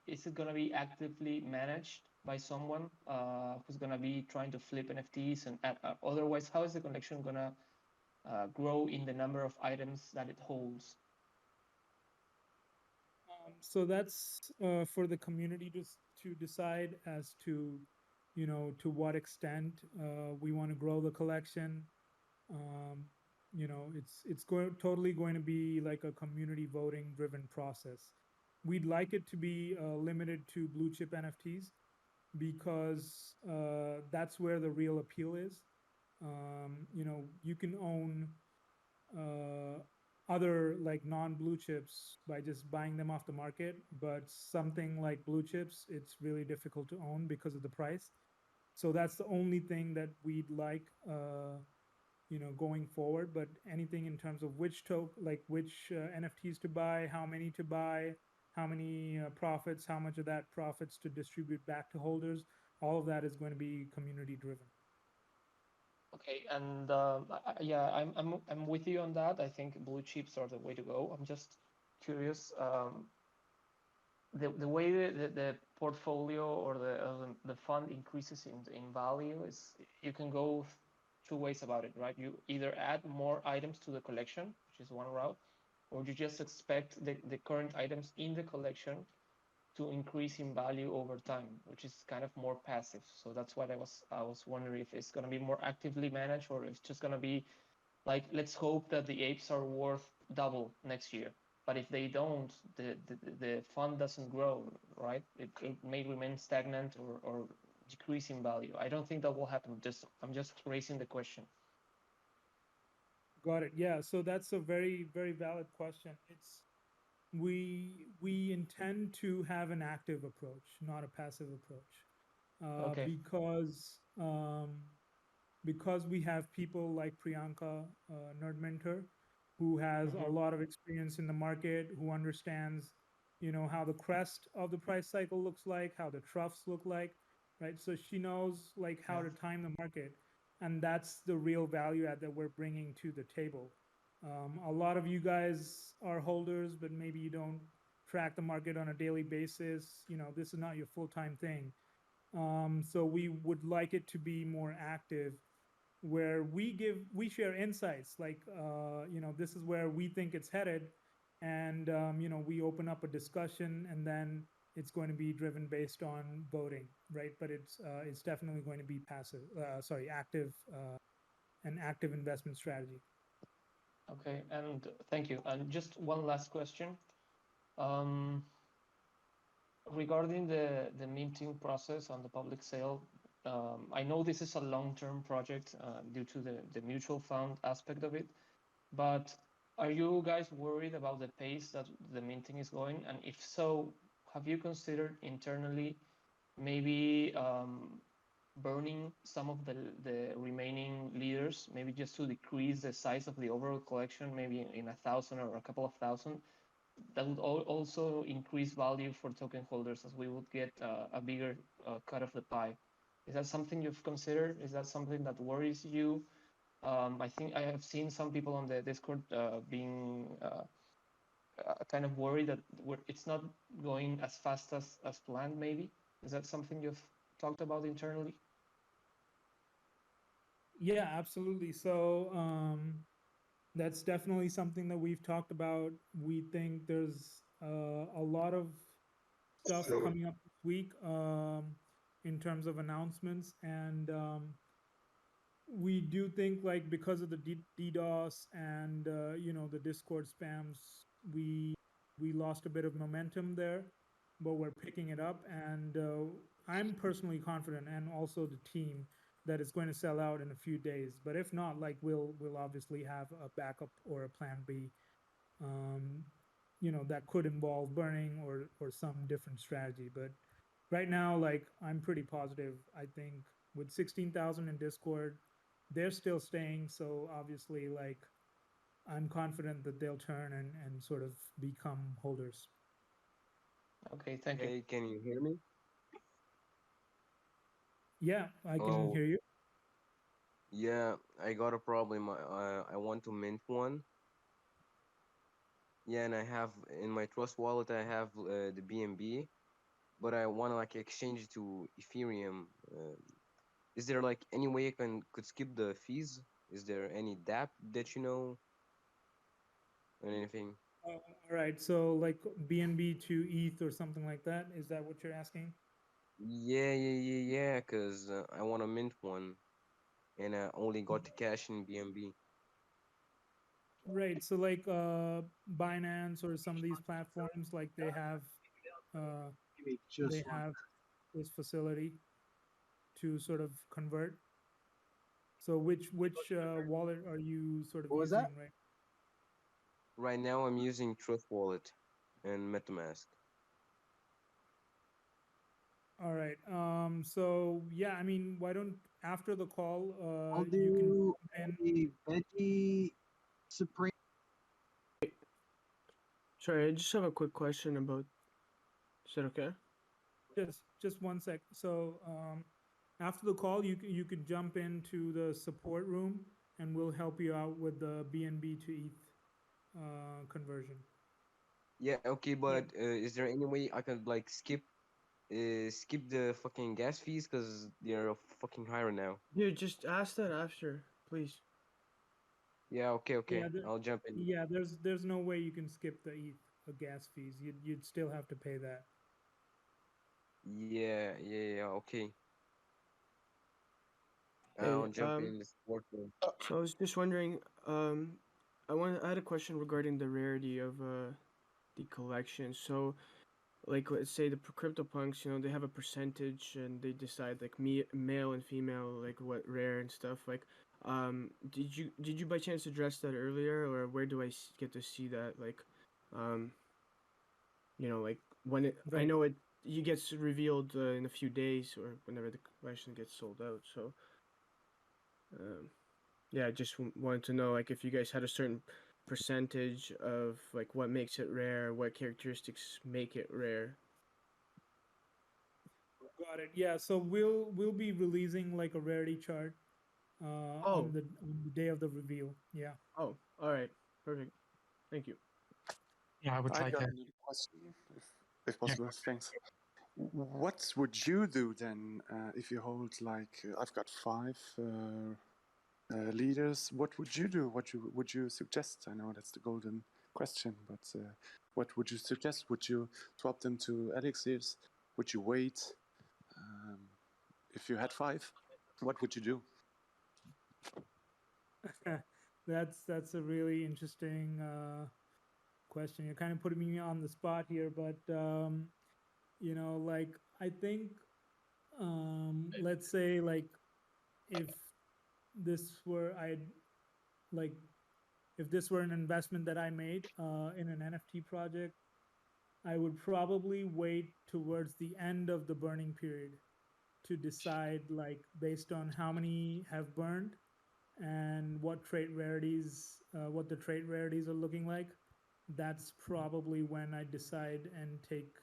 G: Is it going to be actively managed by someone who's going to be trying to flip NFTs? And otherwise, how is the collection going to grow in the number of items that it holds?
A: So that's for the community to decide as to, to what extent we want to grow the collection. It's totally going to be like a community voting driven process. We'd like it to be limited to blue chip NFTs because that's where the real appeal is. You can own other like non-blue chips by just buying them off the market, but something like blue chips, it's really difficult to own because of the price. So that's the only thing that we'd like, going forward. But anything in terms of which NFTs to buy, how many to buy, how many profits, how much of that profits to distribute back to holders, all of that is going to be community driven.
G: Okay, and yeah, I'm with you on that. I think blue chips are the way to go. I'm just curious. The way the portfolio or the fund increases in value is you can go two ways about it, right? You either add more items to the collection, which is one route, or you just expect the current items in the collection to increase in value over time, which is kind of more passive. So that's what I was wondering if it's going to be more actively managed or if it's just going to be like, let's hope that the apes are worth double next year. But if they don't, the fund doesn't grow, right? It may remain stagnant or decrease in value. I don't think that will happen. I'm just raising the question.
A: Got it. Yeah. So that's a very, very valid question. We intend to have an active approach, not a passive approach,
G: Okay.
A: because we have people like Priyanka, Nerd Mentor, who has a lot of experience in the market, who understands, how the crest of the price cycle looks like, how the troughs look like, right? So she knows like how to time the market, and that's the real value add that we're bringing to the table. A lot of you guys are holders, but maybe you don't track the market on a daily basis. This is not your full-time thing. So we would like it to be more active, where we share insights like, this is where we think it's headed. And, we open up a discussion, and then it's going to be driven based on voting, right? But it's definitely going to be active, an active investment strategy.
G: Okay, and thank you. And just one last question. Regarding the minting process on the public sale, I know this is a long-term project due to the mutual fund aspect of it, but are you guys worried about the pace that the minting is going? And if so, have you considered internally maybe burning some of the remaining leaders, maybe just to decrease the size of the overall collection, maybe in 1,000 or a couple of thousand? That would also increase value for token holders, as we would get a bigger cut of the pie. Is that something you've considered? Is that something that worries you? I think I have seen some people on the Discord being kind of worried that it's not going as fast as planned, maybe. Is that something you've talked about internally?
A: Yeah, absolutely. So that's definitely something that we've talked about. We think there's a lot of stuff coming up this week in terms of announcements, and we do think like because of the DDoS and the Discord spams, we lost a bit of momentum there, but we're picking it up, and I'm personally confident, and also the team, that it's going to sell out in a few days. But if not, like we'll obviously have a backup or a plan B. That could involve burning or some different strategy. But right now, like I'm pretty positive. I think with 16,000 in Discord, they're still staying. So obviously, like I'm confident that they'll turn and sort of become holders.
G: Okay, thank you.
B: Hey, can you hear me?
A: Yeah, I can
B: Oh,
A: hear you.
B: yeah, I got a problem. I want to mint one. Yeah, and I have in my Trust wallet, I have the BNB, but I want to like exchange it to Ethereum. Is there like any way I could skip the fees? Is there any DApp that you know or anything?
A: All right. So like BNB to ETH or something like that. Is that what you're asking?
B: Yeah. Cause I want to mint one, and I only got the cash in BNB.
A: Right. So like Binance or some of these platforms, like they have this facility to sort of convert. So which wallet are you sort of using right?
B: Right now, I'm using Trust Wallet and MetaMask.
A: All right. So yeah, I mean, why don't after the call,
H: I'll
A: you
H: do
A: can
H: a veggie supreme.
J: Sorry, I just have a quick question about. Is that okay?
A: just 1 sec. So after the call, you could jump into the support room and we'll help you out with the BNB to ETH conversion.
B: Yeah, okay, but is there any way I could like skip the fucking gas fees because they're fucking higher now?
J: Dude, just ask that after, please.
B: Yeah, okay.
A: Yeah,
B: I'll jump in.
A: yeah. There's no way you can skip the ETH gas fees. You'd still have to pay that.
B: Yeah, okay.
J: Hey,
B: I'll jump in the support room.
J: So I was just wondering, I had a question regarding the rarity of the collection. So, like, let's say the CryptoPunks, they have a percentage and they decide like male and female, like what rare and stuff. Like, did you by chance address that earlier, or where do I get to see that? Like, like when it, I know it gets revealed in a few days or whenever the collection gets sold out. So. Yeah, I just wanted to know, like, if you guys had a certain percentage of like what makes it rare, what characteristics make it rare.
A: Got it. Yeah. So we'll be releasing like a rarity chart on the day of the reveal. Yeah.
J: Oh, all right, perfect. Thank you.
O: Yeah, I would
S: I
O: like
S: got
O: to.
S: another question, if possible. Thanks. What would you do then if you hold like I've got 5 leaders? What would you do? What would you suggest? I know that's the golden question, but what would you suggest? Would you swap them to elixirs? Would you wait? If you had 5, what would you do?
A: That's a really interesting question. You're kind of putting me on the spot here, but like I think let's say like if this were if this were an investment that I made in an NFT project, I would probably wait towards the end of the burning period to decide, like based on how many have burned and what trait rarities, what the trait rarities are looking like. That's probably when I decide and take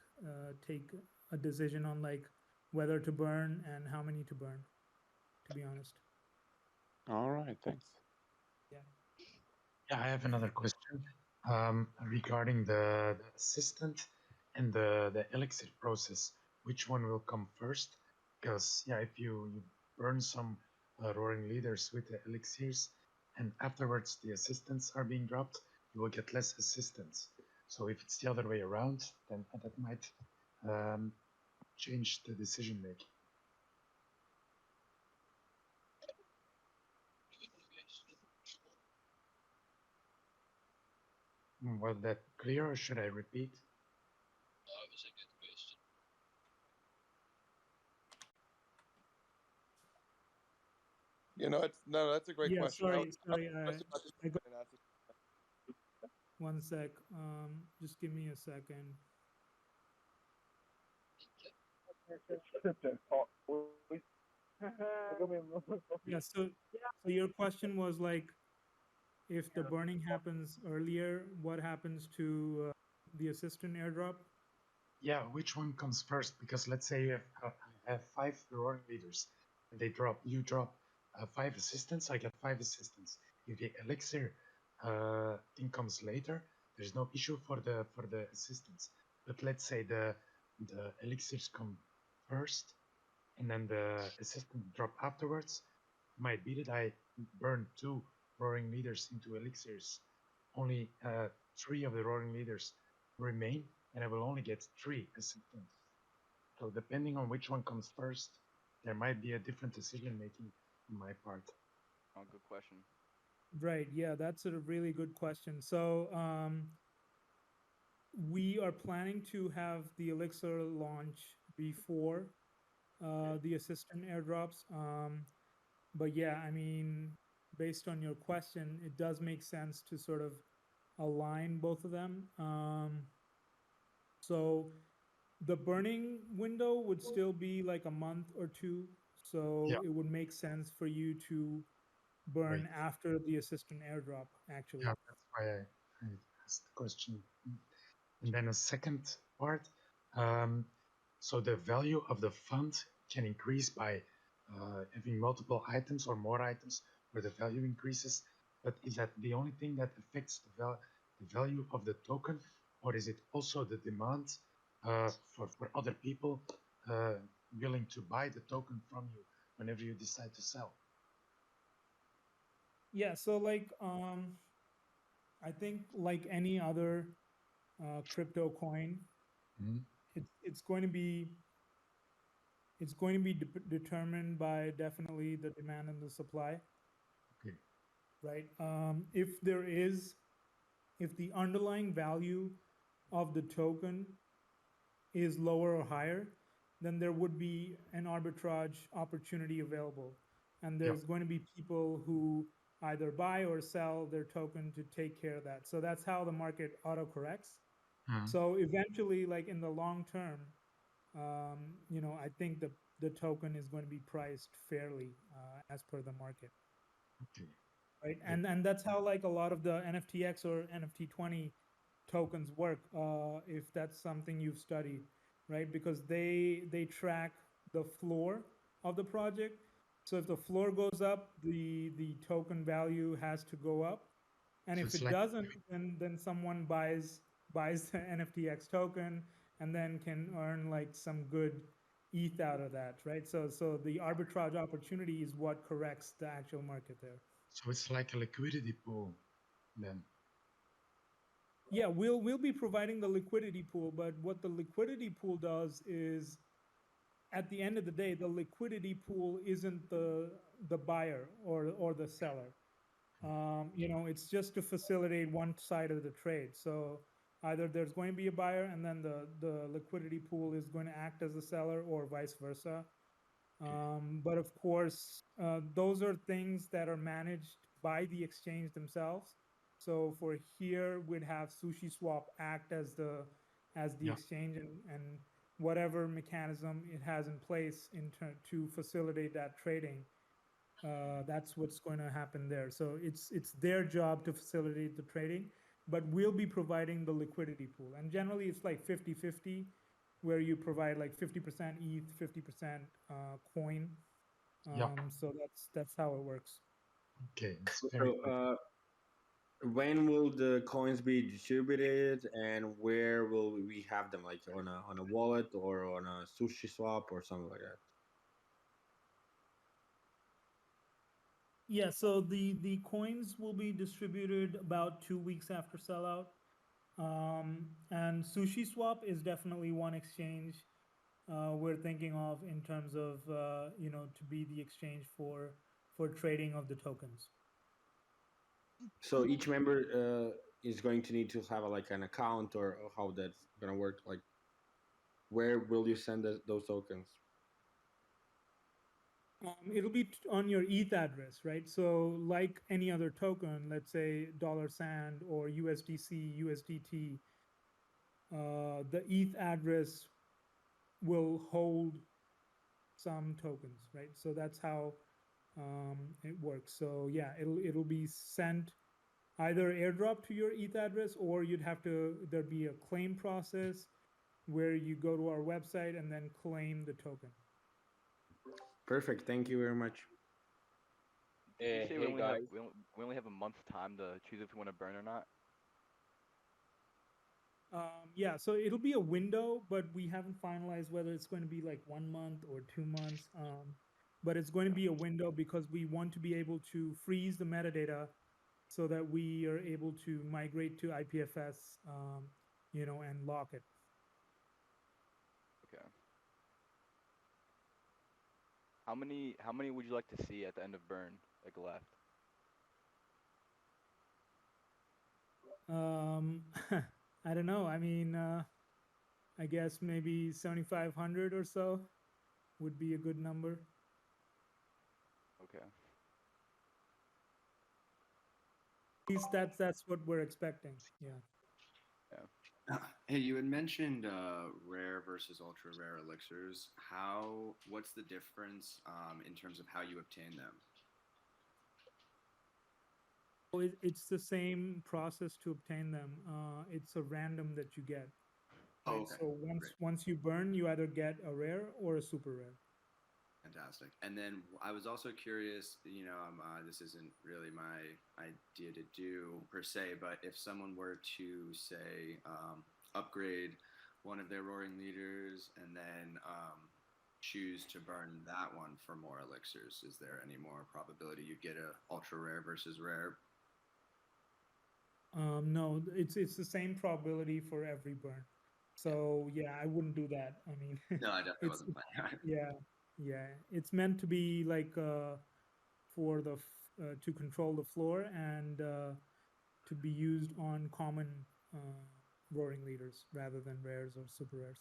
A: a decision on like whether to burn and how many to burn, to be honest.
S: All right, thanks.
O: Yeah, I have another question regarding the assistant and the elixir process. Which one will come first? Because yeah, if you burn some roaring leaders with the elixirs, and afterwards the assistants are being dropped, you will get less assistants. So if it's the other way around, then that might change the decision making. Was that clear, or should I repeat?
N: That was a good question.
F: You know, that's a great
A: Yeah,
F: question. I was
A: sorry.
F: just about to
A: I got
F: and ask it.
A: one sec. Just give me a second. Yeah. So your question was like, if the burning happens earlier, what happens to the assistant airdrop?
O: Yeah, which one comes first? Because let's say I have 5 roaring leaders, and you drop 5 assistants. I get 5 assistants. If the elixir thing comes later, there's no issue for the assistants. But let's say the elixirs come first, and then the assistant drop afterwards. Might be that I burn 2 roaring leaders into elixirs. Only 3 of the roaring leaders remain, and I will only get 3 assistants. So depending on which one comes first, there might be a different decision making on my part.
W: Oh, good question.
A: Right. Yeah, that's a really good question. So we are planning to have the elixir launch before the assistant airdrops. But yeah, I mean, based on your question, it does make sense to sort of align both of them. So the burning window would still be like a month or 2. So
O: Yeah.
A: it would make sense for you to burn
O: Right.
A: after the assistant airdrop, actually.
O: Yeah, that's why I asked the question. And then a second part. So the value of the fund can increase by having multiple items or more items where the value increases. But is that the only thing that affects the value of the token, or is it also the demand for other people willing to buy the token from you whenever you decide to sell?
A: Yeah, so like I think like any other crypto coin, it's going to be determined by definitely the demand and the supply.
O: Okay.
A: Right. If the underlying value of the token is lower or higher, then there would be an arbitrage opportunity available, and there's going to be people who either buy or sell their token to take care of that. So that's how the market auto-corrects. So eventually, like in the long term, I think the token is going to be priced fairly as per the market.
O: Okay.
A: Right. And that's how like a lot of the NFTX or NFT20 tokens work, if that's something you've studied, right? Because they track the floor of the project. So if the floor goes up, the token value has to go up. And
O: So
A: if
O: it's
A: it
O: like-
A: doesn't, then someone buys the NFTX token and then can earn like some good ETH out of that, right? So the arbitrage opportunity is what corrects the actual market there.
O: So it's like a liquidity pool then.
A: Yeah, we'll be providing the liquidity pool, but what the liquidity pool does is, at the end of the day, the liquidity pool isn't the buyer or the seller. It's just to facilitate one side of the trade. So either there's going to be a buyer, and then the liquidity pool is going to act as a seller, or vice versa. But of course, those are things that are managed by the exchange themselves. So for here, we'd have SushiSwap act as the exchange, and whatever mechanism it has in place to facilitate that trading. That's what's going to happen there. So it's their job to facilitate the trading, but we'll be providing the liquidity pool. And generally, it's like 50-50, where you provide like 50% ETH, 50% coin. So that's how it works.
O: Okay.
I: So, when will the coins be distributed, and where will we have them? Like on a wallet or on a SushiSwap or something like that?
A: Yeah, so the coins will be distributed about 2 weeks after sellout. And SushiSwap is definitely one exchange we're thinking of in terms of to be the exchange for trading of the tokens.
I: So each member is going to need to have like an account, or how that's gonna work. Like, where will you send those tokens?
A: It'll be on your ETH address, right? So like any other token, let's say $sand or USDC, USDT, the ETH address will hold some tokens, right? So that's how it works. So yeah, it'll be sent either airdrop to your ETH address, or there'd be a claim process where you go to our website and then claim the token.
I: Perfect. Thank you very much.
W: Did you say
V: hey
W: we only
V: guys.
W: we only have a month's time to choose if we want to burn or not?
A: Yeah, so it'll be a window, but we haven't finalized whether it's going to be like 1 month or 2 months. But it's going to be a window because we want to be able to freeze the metadata so that we are able to migrate to IPFS, and lock it.
W: Okay. How many would you like to see at the end of burn, like left?
A: I don't know. I mean, I guess maybe 7,500 or so would be a good number.
W: Okay.
A: At least that's what we're expecting. Yeah.
C: Hey, you had mentioned rare versus ultra rare elixirs. What's the difference in terms of how you obtain them?
A: It's the same process to obtain them. It's a random that you get.
C: Oh,
A: Right?
C: okay.
A: So
C: Great.
A: once you burn, you either get a rare or a super rare.
C: Fantastic. And then I was also curious, this isn't really my idea to do per se, but if someone were to say upgrade one of their roaring leaders and then choose to burn that one for more elixirs, is there any more probability you get a ultra rare versus rare?
A: No, it's the same probability for every burn. So yeah, I wouldn't do that. I mean,
C: No, I definitely
A: it's
C: wasn't planning.
A: yeah, it's meant to be like for to control the floor and to be used on common roaring leaders rather than rares or super rares.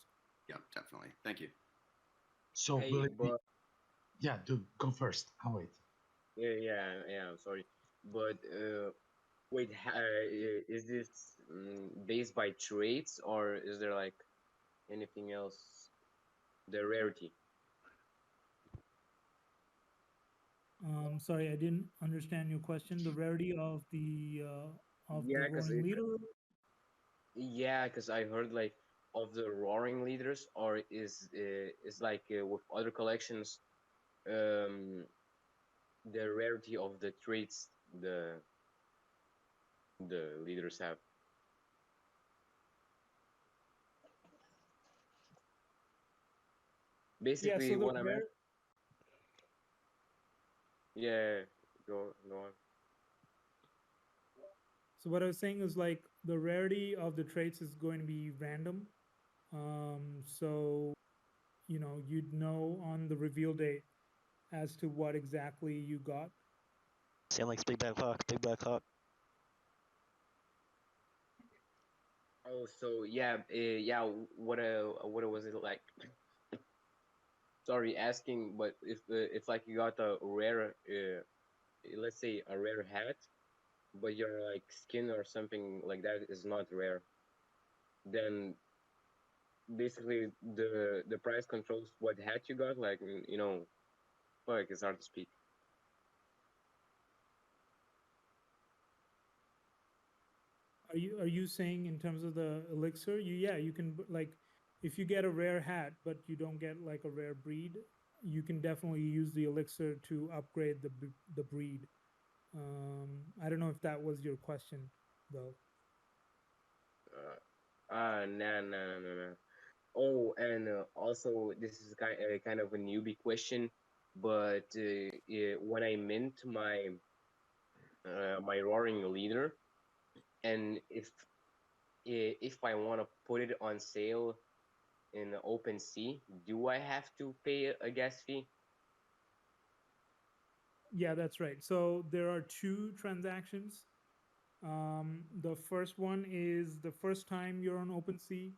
C: Yep, definitely. Thank you.
O: So
V: Hey,
O: will it be?
V: but
O: Yeah, go first. I'll wait.
V: yeah. I'm sorry, but wait. Is this based by traits or is there like anything else? The rarity.
A: Sorry, I didn't understand your question. The rarity of the
V: Yeah, because
A: roaring leader.
V: yeah, because I heard like of the roaring leaders, or is like with other collections, the rarity of the traits the leaders have.
A: Yeah,
V: Basically,
A: so the
V: what I meant.
A: rare.
V: Yeah, go on.
A: So what I was saying is like the rarity of the traits is going to be random. So you'd know on the reveal date as to what exactly you got.
L: Sound like Big Black Hawk, Big Black Hawk.
V: Oh, so yeah, yeah. What was it like? Sorry, asking, but if like you got a rare, let's say a rare hat, but your like skin or something like that is not rare, then basically the price controls what hat you got. Like fuck, it's hard to speak.
A: Are you saying in terms of the elixir? You can like if you get a rare hat but you don't get like a rare breed, you can definitely use the elixir to upgrade the breed. I don't know if that was your question though.
V: No. Oh, and also this is kind of a newbie question, but when I mint my my roaring leader, and if I want to put it on sale in OpenSea, do I have to pay a gas fee?
A: Yeah, that's right. So there are 2 transactions. The first one is the first time you're on OpenSea,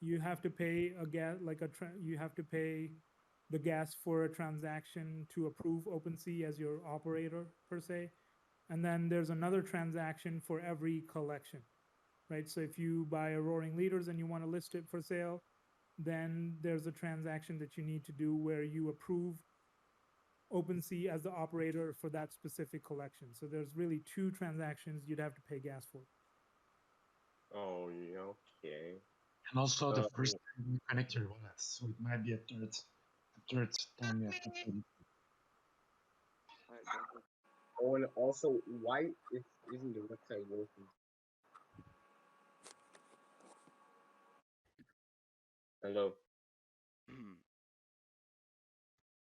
A: you have to pay you have to pay the gas for a transaction to approve OpenSea as your operator per se. And then there's another transaction for every collection, right? So if you buy a Roaring Leaders and you want to list it for sale, then there's a transaction that you need to do where you approve OpenSea as the operator for that specific collection. So there's really two transactions you'd have to pay gas for.
B: Oh, yeah, okay.
O: And also the
B: Uh,
O: first time you connect your wallet, so it might be a third time you have to pay.
B: oh, and also, why isn't the website working? Hello.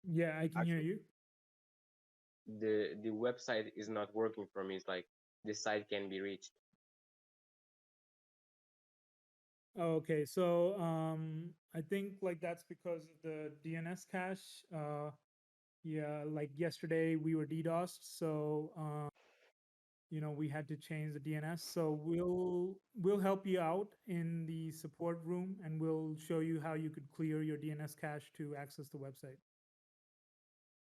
A: Yeah, I can hear you.
B: The website is not working for me. It's like the site can be reached.
A: Okay, so I think like that's because of the DNS cache. Yeah, like yesterday we were DDoSed, so you know, we had to change the DNS. So we'll help you out in the support room, and we'll show you how you could clear your DNS cache to access the website.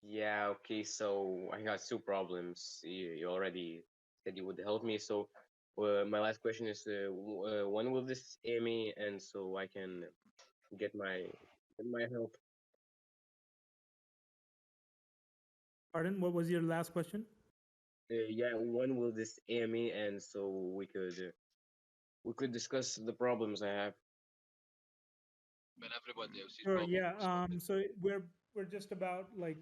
B: Yeah, okay, so I got two problems. You already said you would help me. So my last question is, when will this AMA end so I can get my help?
A: Pardon, what was your last question?
B: Yeah, when will this AMA end so we could discuss the problems I have?
N: When everybody else's
A: Sure,
N: problem
A: yeah.
N: is sorted.
A: So we're just about like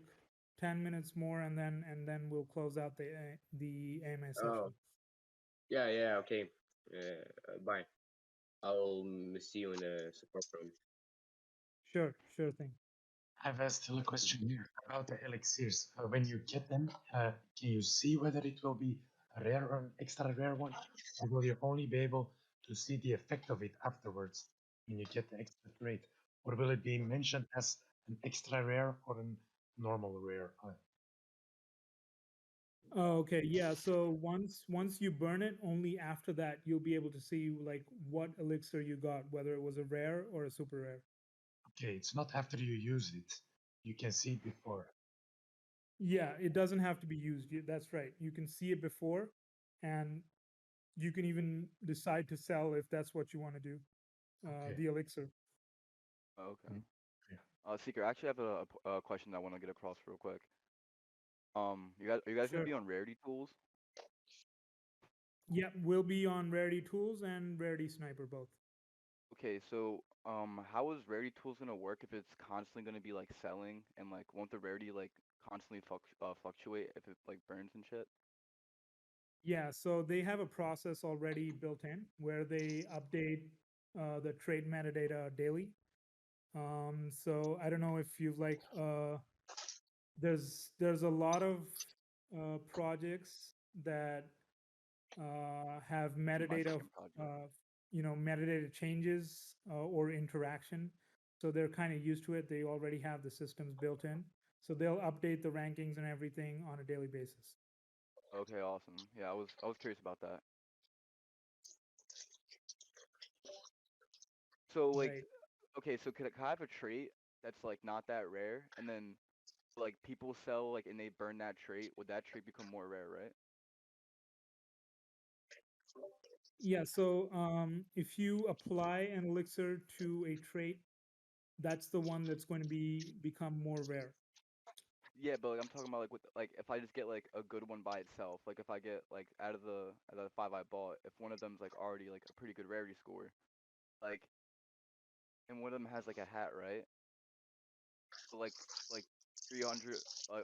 A: 10 minutes more, and then we'll close out the AMA session.
B: Oh, yeah, okay. Bye. I'll see you in the support room.
A: Sure thing.
O: I have still a question here about the elixirs. When you get them, can you see whether it will be a rare or an extra rare one? Or will you only be able to see the effect of it afterwards when you get the extra trait? Or will it be mentioned as an extra rare or a normal rare?
A: Oh, okay, yeah. So once you burn it, only after that you'll be able to see like what elixir you got, whether it was a rare or a super rare.
O: Okay, it's not after you use it. You can see it before.
A: Yeah, it doesn't have to be used. That's right. You can see it before, and you can even decide to sell if that's what you want to do.
O: Okay.
A: The elixir.
W: Okay. Seeker, I actually have a question I want to get across real quick. Are you guys
A: Sure.
W: gonna be on Rarity Tools?
A: Yeah, we'll be on Rarity Tools and Rarity Sniper both.
W: Okay, so how is Rarity Tools gonna work if it's constantly gonna be like selling and like won't the rarity like constantly fluctuate if it like burns and shit?
A: Yeah, so they have a process already built in where they update the trade metadata daily. So I don't know if you've like there's a lot of projects that have metadata, you know, metadata changes or interaction. So they're kind of used to it. They already have the systems built in. So they'll update the rankings and everything on a daily basis.
W: Okay, awesome. Yeah, I was curious about that. So like,
A: Right.
W: okay, so could I have a trait that's like not that rare, and then like people sell like and they burn that trait? Would that trait become more rare, right?
A: Yeah, so if you apply an elixir to a trait, that's the one that's going to become more rare.
W: Yeah, but like, I'm talking about like with like if I just get like a good one by itself, like if I get like out of the 5 I bought, if one of them's like already like a pretty good rarity score, like, and one of them has like a hat, right? So like 300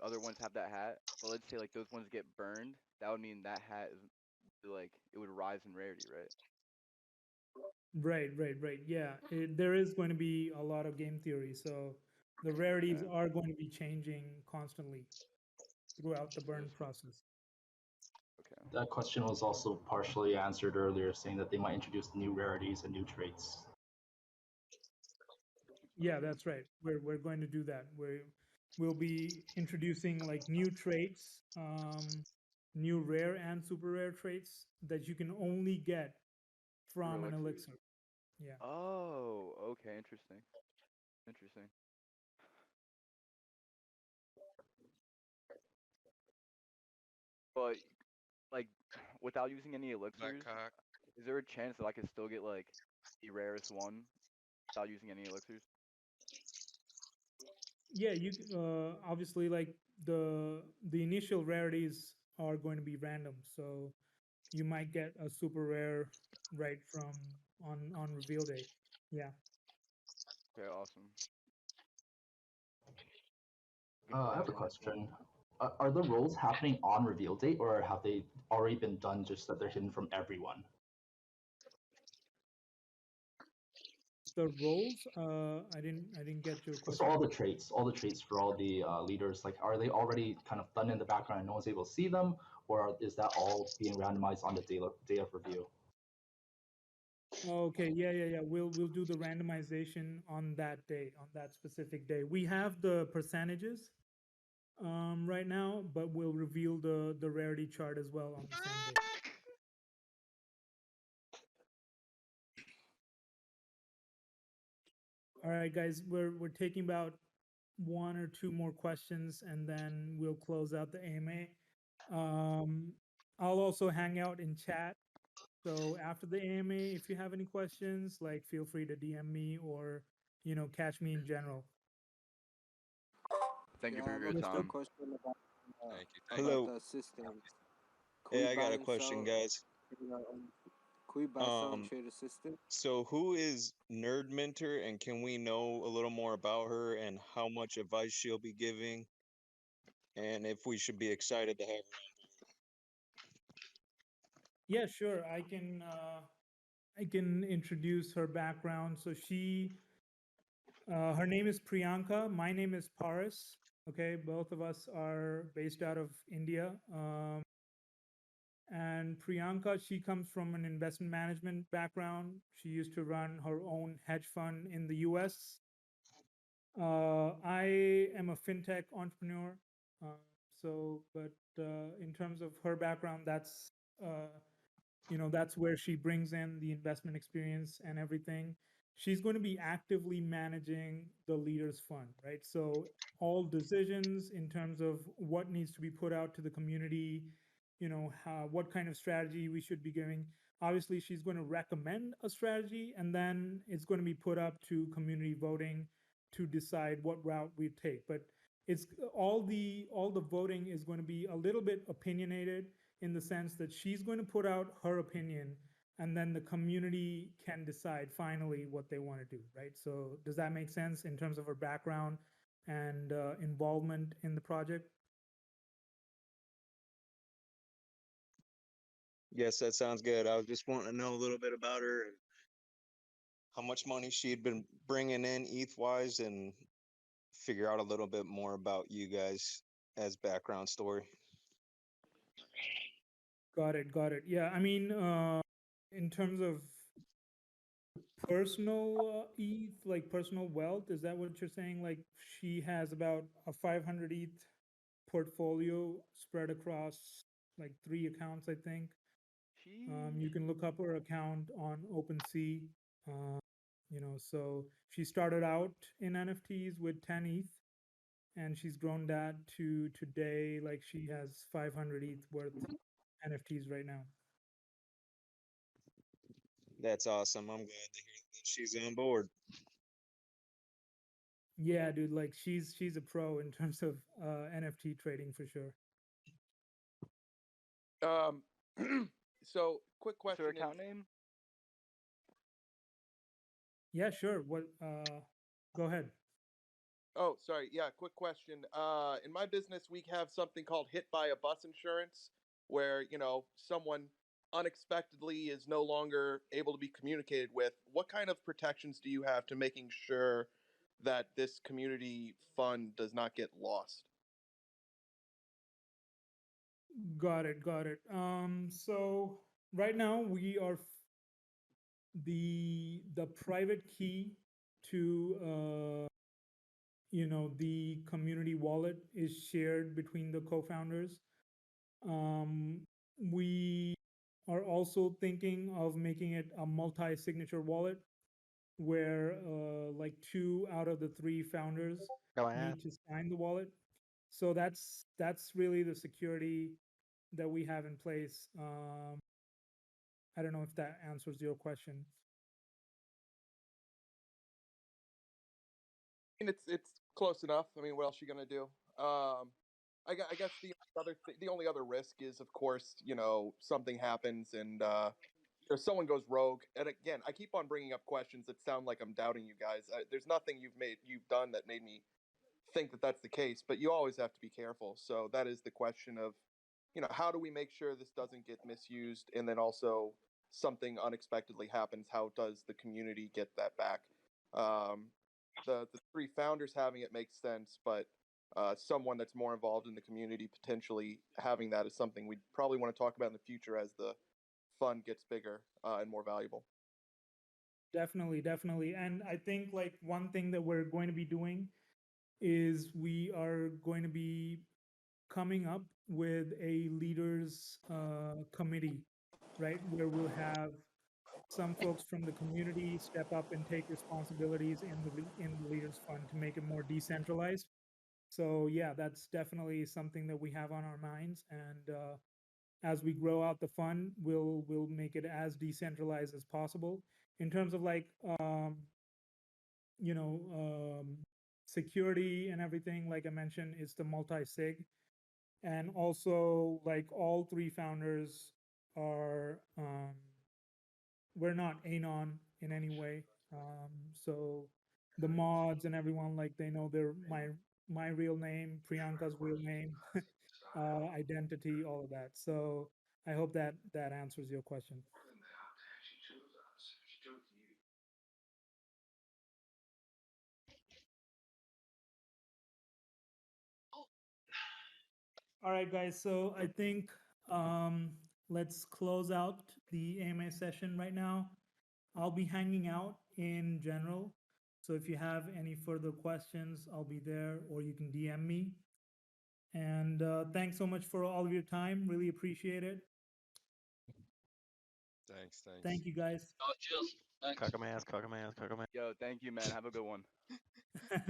W: other ones have that hat, but let's say like those ones get burned, that would mean that hat is like it would rise in rarity, right?
A: Right. Yeah, there is going to be a lot of game theory. So the rarities are going to be changing constantly throughout the burn process.
P: That question was also partially answered earlier, saying that they might introduce new rarities and new traits.
A: Yeah, that's right. We're going to do that. We'll be introducing like new traits, new rare and super rare traits that you can only get from an elixir. Yeah.
W: Oh, okay, interesting. But like, without using any elixirs, is there a chance that I could still get like the rarest one without using any elixirs?
A: Yeah, you obviously like the initial rarities are going to be random, so you might get a super rare right from on reveal day. Yeah.
W: Okay, awesome.
P: I have a question. Are the rolls happening on reveal date, or have they already been done just that they're hidden from everyone?
A: The roles, I didn't get your
P: So
A: question.
P: all the traits for all the leaders, like, are they already kind of done in the background and no one's able to see them, or is that all being randomized on the day of review?
A: Okay, yeah. We'll do the randomization on that day, on that specific day. We have the percentages right now, but we'll reveal the rarity chart as well on the same day. All right, guys, we're taking about one or two more questions, and then we'll close out the AMA. I'll also hang out in chat. So after the AMA, if you have any questions, like feel free to DM me or catch me in general.
W: Thank you
K: Yeah,
W: for your
K: just a
W: time.
K: question about,
Q: Thank you.
K: about
Q: Hello.
K: the assistants.
Q: Hey,
K: we
Q: I got
K: buy
Q: a
K: and
Q: question,
K: sell?
Q: guys.
K: Could we buy, sell, and trade assistants?
Q: So who is Nerd Mentor, and can we know a little more about her and how much advice she'll be giving, and if we should be excited to have her?
A: Yeah, sure. I can introduce her background. So her name is Priyanka. My name is Paris. Okay, both of us are based out of India. And Priyanka, she comes from an investment management background. She used to run her own hedge fund in the US. I am a fintech entrepreneur. But in terms of her background, that's where she brings in the investment experience and everything. She's going to be actively managing the Leaders Fund, right? So all decisions in terms of what needs to be put out to the community, what kind of strategy we should be giving. Obviously, she's going to recommend a strategy, and then it's going to be put up to community voting to decide what route we take. But it's all the voting is going to be a little bit opinionated, in the sense that she's going to put out her opinion, and then the community can decide finally what they want to do, right? So does that make sense in terms of her background and involvement in the project?
Q: Yes, that sounds good. I was just wanting to know a little bit about her and how much money she'd been bringing in ETH-wise, and figure out a little bit more about you guys as background story.
A: Got it. Yeah, I mean, in terms of personal ETH, like personal wealth, is that what you're saying? Like she has about a 500 ETH portfolio spread across like 3 accounts, I think. You can look up her account on OpenSea. So she started out in NFTs with 10 ETH, and she's grown that to today, like she has 500 ETH worth NFTs right now.
Q: That's awesome. I'm glad to hear that she's on board.
A: Yeah, dude, like she's a pro in terms of NFT trading for sure.
F: So quick question.
W: What's her account name?
A: Yeah, sure. What? Go ahead.
F: Oh, sorry. Yeah, quick question. In my business, we have something called hit by a bus insurance, where someone unexpectedly is no longer able to be communicated with. What kind of protections do you have to making sure that this community fund does not get lost?
A: Got it. So right now we are the private key to the community wallet is shared between the co-founders. We are also thinking of making it a multi-signature wallet, where like 2 out of the 3 founders
L: Go ahead.
A: need to sign the wallet. So that's really the security that we have in place. I don't know if that answers your question.
F: I mean, it's close enough. I mean, what else are you gonna do? I guess the only other risk is, of course, something happens and someone goes rogue. And again, I keep on bringing up questions that sound like I'm doubting you guys. There's nothing you've done that made me think that that's the case, but you always have to be careful. So that is the question of, how do we make sure this doesn't get misused, and then also something unexpectedly happens, how does the community get that back? The three founders having it makes sense, but someone that's more involved in the community potentially having that is something we probably want to talk about in the future as the fund gets bigger and more valuable.
A: Definitely, definitely. And I think like one thing that we're going to be doing is we are going to be coming up with a leaders committee, right? Where we'll have some folks from the community step up and take responsibilities in the Leaders Fund to make it more decentralized. So yeah, that's definitely something that we have on our minds. And as we grow out the fund, we'll make it as decentralized as possible in terms of like security and everything. Like I mentioned, it's the multi-sig, and also like all three founders are we're not anon in any way. So the mods and everyone, like, they know their my real name, Priyanka's real name, identity, all of that. So I hope that answers your question. All right, guys. So I think let's close out the AMA session right now. I'll be hanging out in general. So if you have any further questions, I'll be there, or you can DM me. And thanks so much for all of your time. Really appreciate it.
D: Thanks.
A: Thank you, guys.
N: Oh, cheers. Thanks.
L: Cock 'em ass, cock 'em ass, cock 'em ass.
W: Yo, thank you, man. Have a good one.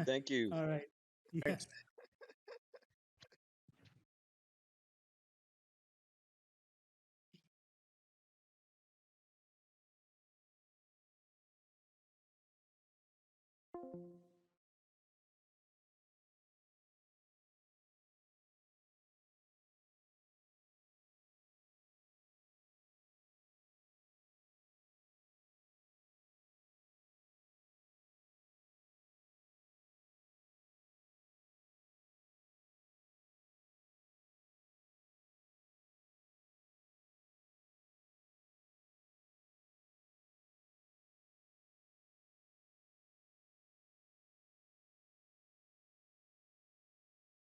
Q: Thank you.
A: All right. Yeah.
F: Thanks.
A: Thank you.